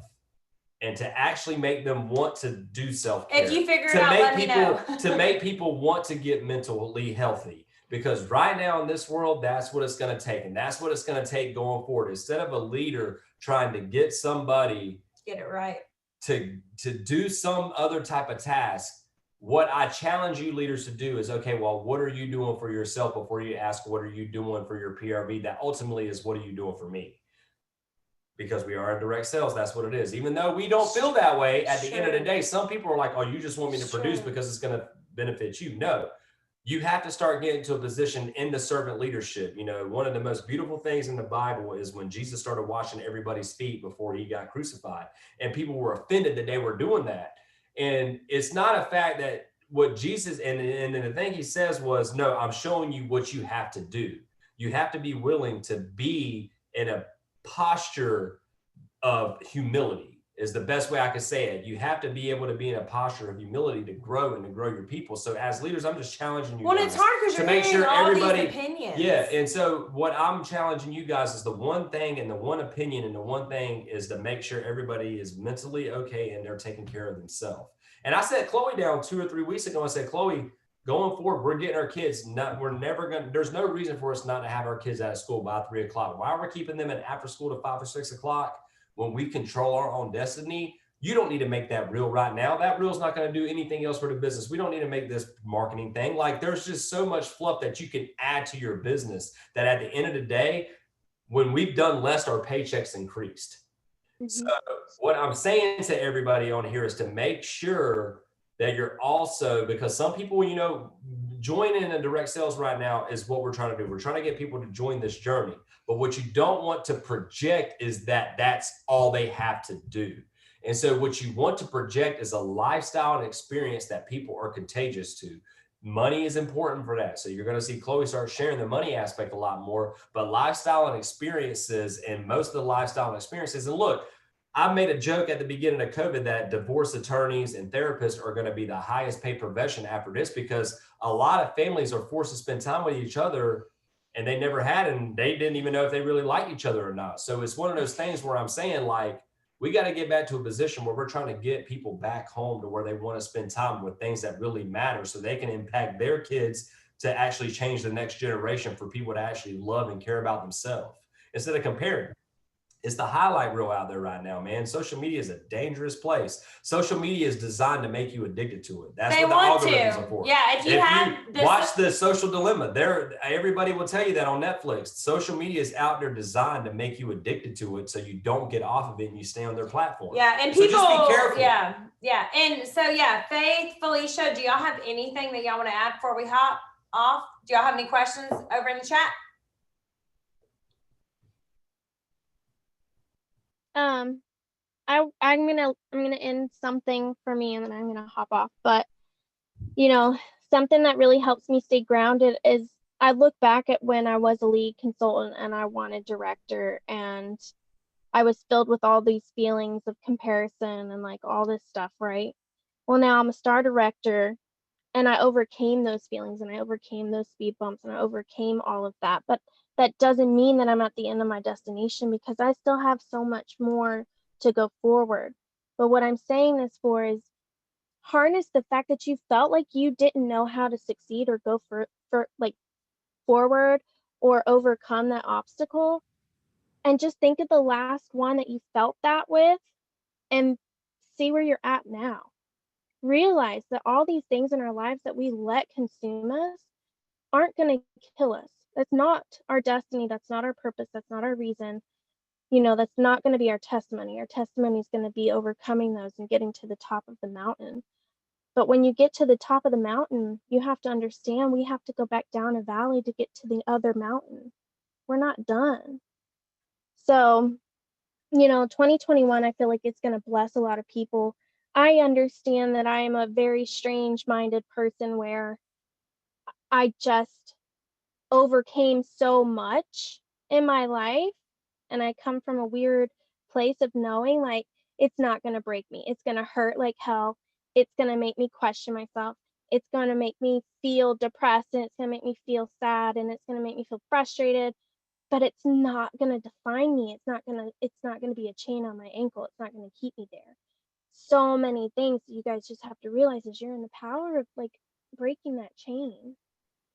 and to actually make them want to do self-care. If you figure it out, let me know. To make people want to get mentally healthy. Because right now in this world, that's what it's going to take. And that's what it's going to take going forward. Instead of a leader trying to get somebody get it right to do some other type of task, what I challenge you leaders to do is, okay, well, what are you doing for yourself before you ask, what are you doing for your PRV? That ultimately is, what are you doing for me? Because we are in direct sales. That's what it is. Even though we don't feel that way, at the end of the day, some people are like, oh, you just want me to produce because it's going to benefit you. No. You have to start getting to a position in the servant leadership. One of the most beautiful things in the Bible is when Jesus started washing everybody's feet before he got crucified, and people were offended that they were doing that. And it's not a fact that what Jesus, and the thing he says was, no, I'm showing you what you have to do. You have to be willing to be in a posture of humility. Is the best way I could say it. You have to be able to be in a posture of humility to grow and to grow your people. So as leaders, I'm just challenging you. Well, it's hard because you're hearing all these opinions. Yeah, and so what I'm challenging you guys is the one thing and the one opinion and the one thing is to make sure everybody is mentally okay and they're taking care of themselves. And I sat Chloe down 2 or 3 weeks ago and said, Chloe, going forward, we're getting our kids. There's no reason for us not to have our kids out of school by 3 o'clock. Why are we keeping them in after school to 5 or 6 o'clock? When we control our own destiny, you don't need to make that real right now. That real's not going to do anything else for the business. We don't need to make this marketing thing. Like, there's just so much fluff that you can add to your business that at the end of the day, when we've done less, our paychecks increased. Mm-hmm. So what I'm saying to everybody on here is to make sure that you're also, because some people, joining in direct sales right now is what we're trying to do. We're trying to get people to join this journey. But what you don't want to project is that that's all they have to do. And so what you want to project is a lifestyle and experience that people are contagious to. Money is important for that. So you're going to see Chloe start sharing the money aspect a lot more, but lifestyle and experiences, and most of the lifestyle and experiences. And look, I made a joke at the beginning of COVID that divorce attorneys and therapists are going to be the highest paid profession after this, because a lot of families are forced to spend time with each other and they never had, and they didn't even know if they really liked each other or not. So it's one of those things where I'm saying, like, we got to get back to a position where we're trying to get people back home to where they want to spend time with things that really matter, so they can impact their kids to actually change the next generation, for people to actually love and care about themselves instead of comparing. It's the highlight reel out there right now, man. Social media is a dangerous place. Social media is designed to make you addicted to it. That's what the algorithms are for. Yeah, if you watch the Social Dilemma, everybody will tell you that on Netflix. Social media is out there designed to make you addicted to it, so you don't get off of it and you stay on their platform. Yeah, and people, so just be careful. Yeah. And so, yeah, Faith, Felicia, do y'all have anything that y'all want to add before we hop off? Do y'all have any questions over in the chat? I'm gonna end something for me, and then I'm gonna hop off. But you know, something that really helps me stay grounded is I look back at when I was a lead consultant and I wanted director, and I was filled with all these feelings of comparison and like all this stuff, right? Well, now I'm a star director, and I overcame those feelings, and I overcame those speed bumps, and I overcame all of that. But that doesn't mean that I'm at the end of my destination, because I still have so much more to go forward. But what I'm saying this for is harness the fact that you felt like you didn't know how to succeed or go for like forward or overcome that obstacle, and just think of the last one that you felt that with and see where you're at now. Realize that all these things in our lives that we let consume us aren't going to kill us. That's not our destiny. That's not our purpose. That's not our reason. That's not going to be our testimony. Our testimony is going to be overcoming those and getting to the top of the mountain. But when you get to the top of the mountain, you have to understand we have to go back down a valley to get to the other mountain. We're not done. So, 2021, I feel like it's going to bless a lot of people. I understand that I am a very strange-minded person where I just overcame so much in my life, and I come from a weird place of knowing like it's not going to break me. It's going to hurt like hell. It's going to make me question myself. It's going to make me feel depressed, and it's going to make me feel sad, and it's going to make me feel frustrated, but it's not going to define me. It's not going to be a chain on my ankle. It's not going to keep me there. So many things you guys just have to realize is you're in the power of like breaking that chain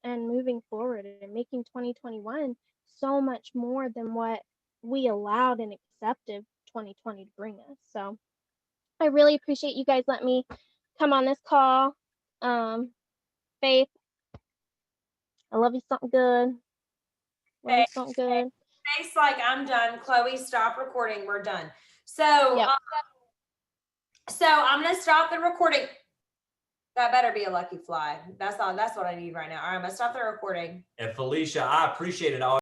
and moving forward and making 2021 so much more than what we allowed and accepted 2020 to bring us. So I really appreciate you guys letting me come on this call. Faith, I love you something good. Love you something good. Faith's like, I'm done. Chloe, stop recording. We're done. So, yep. So I'm going to stop the recording. That better be a lucky fly. That's what I need right now. All right, I'm going to stop the recording. And Felicia, I appreciate it all.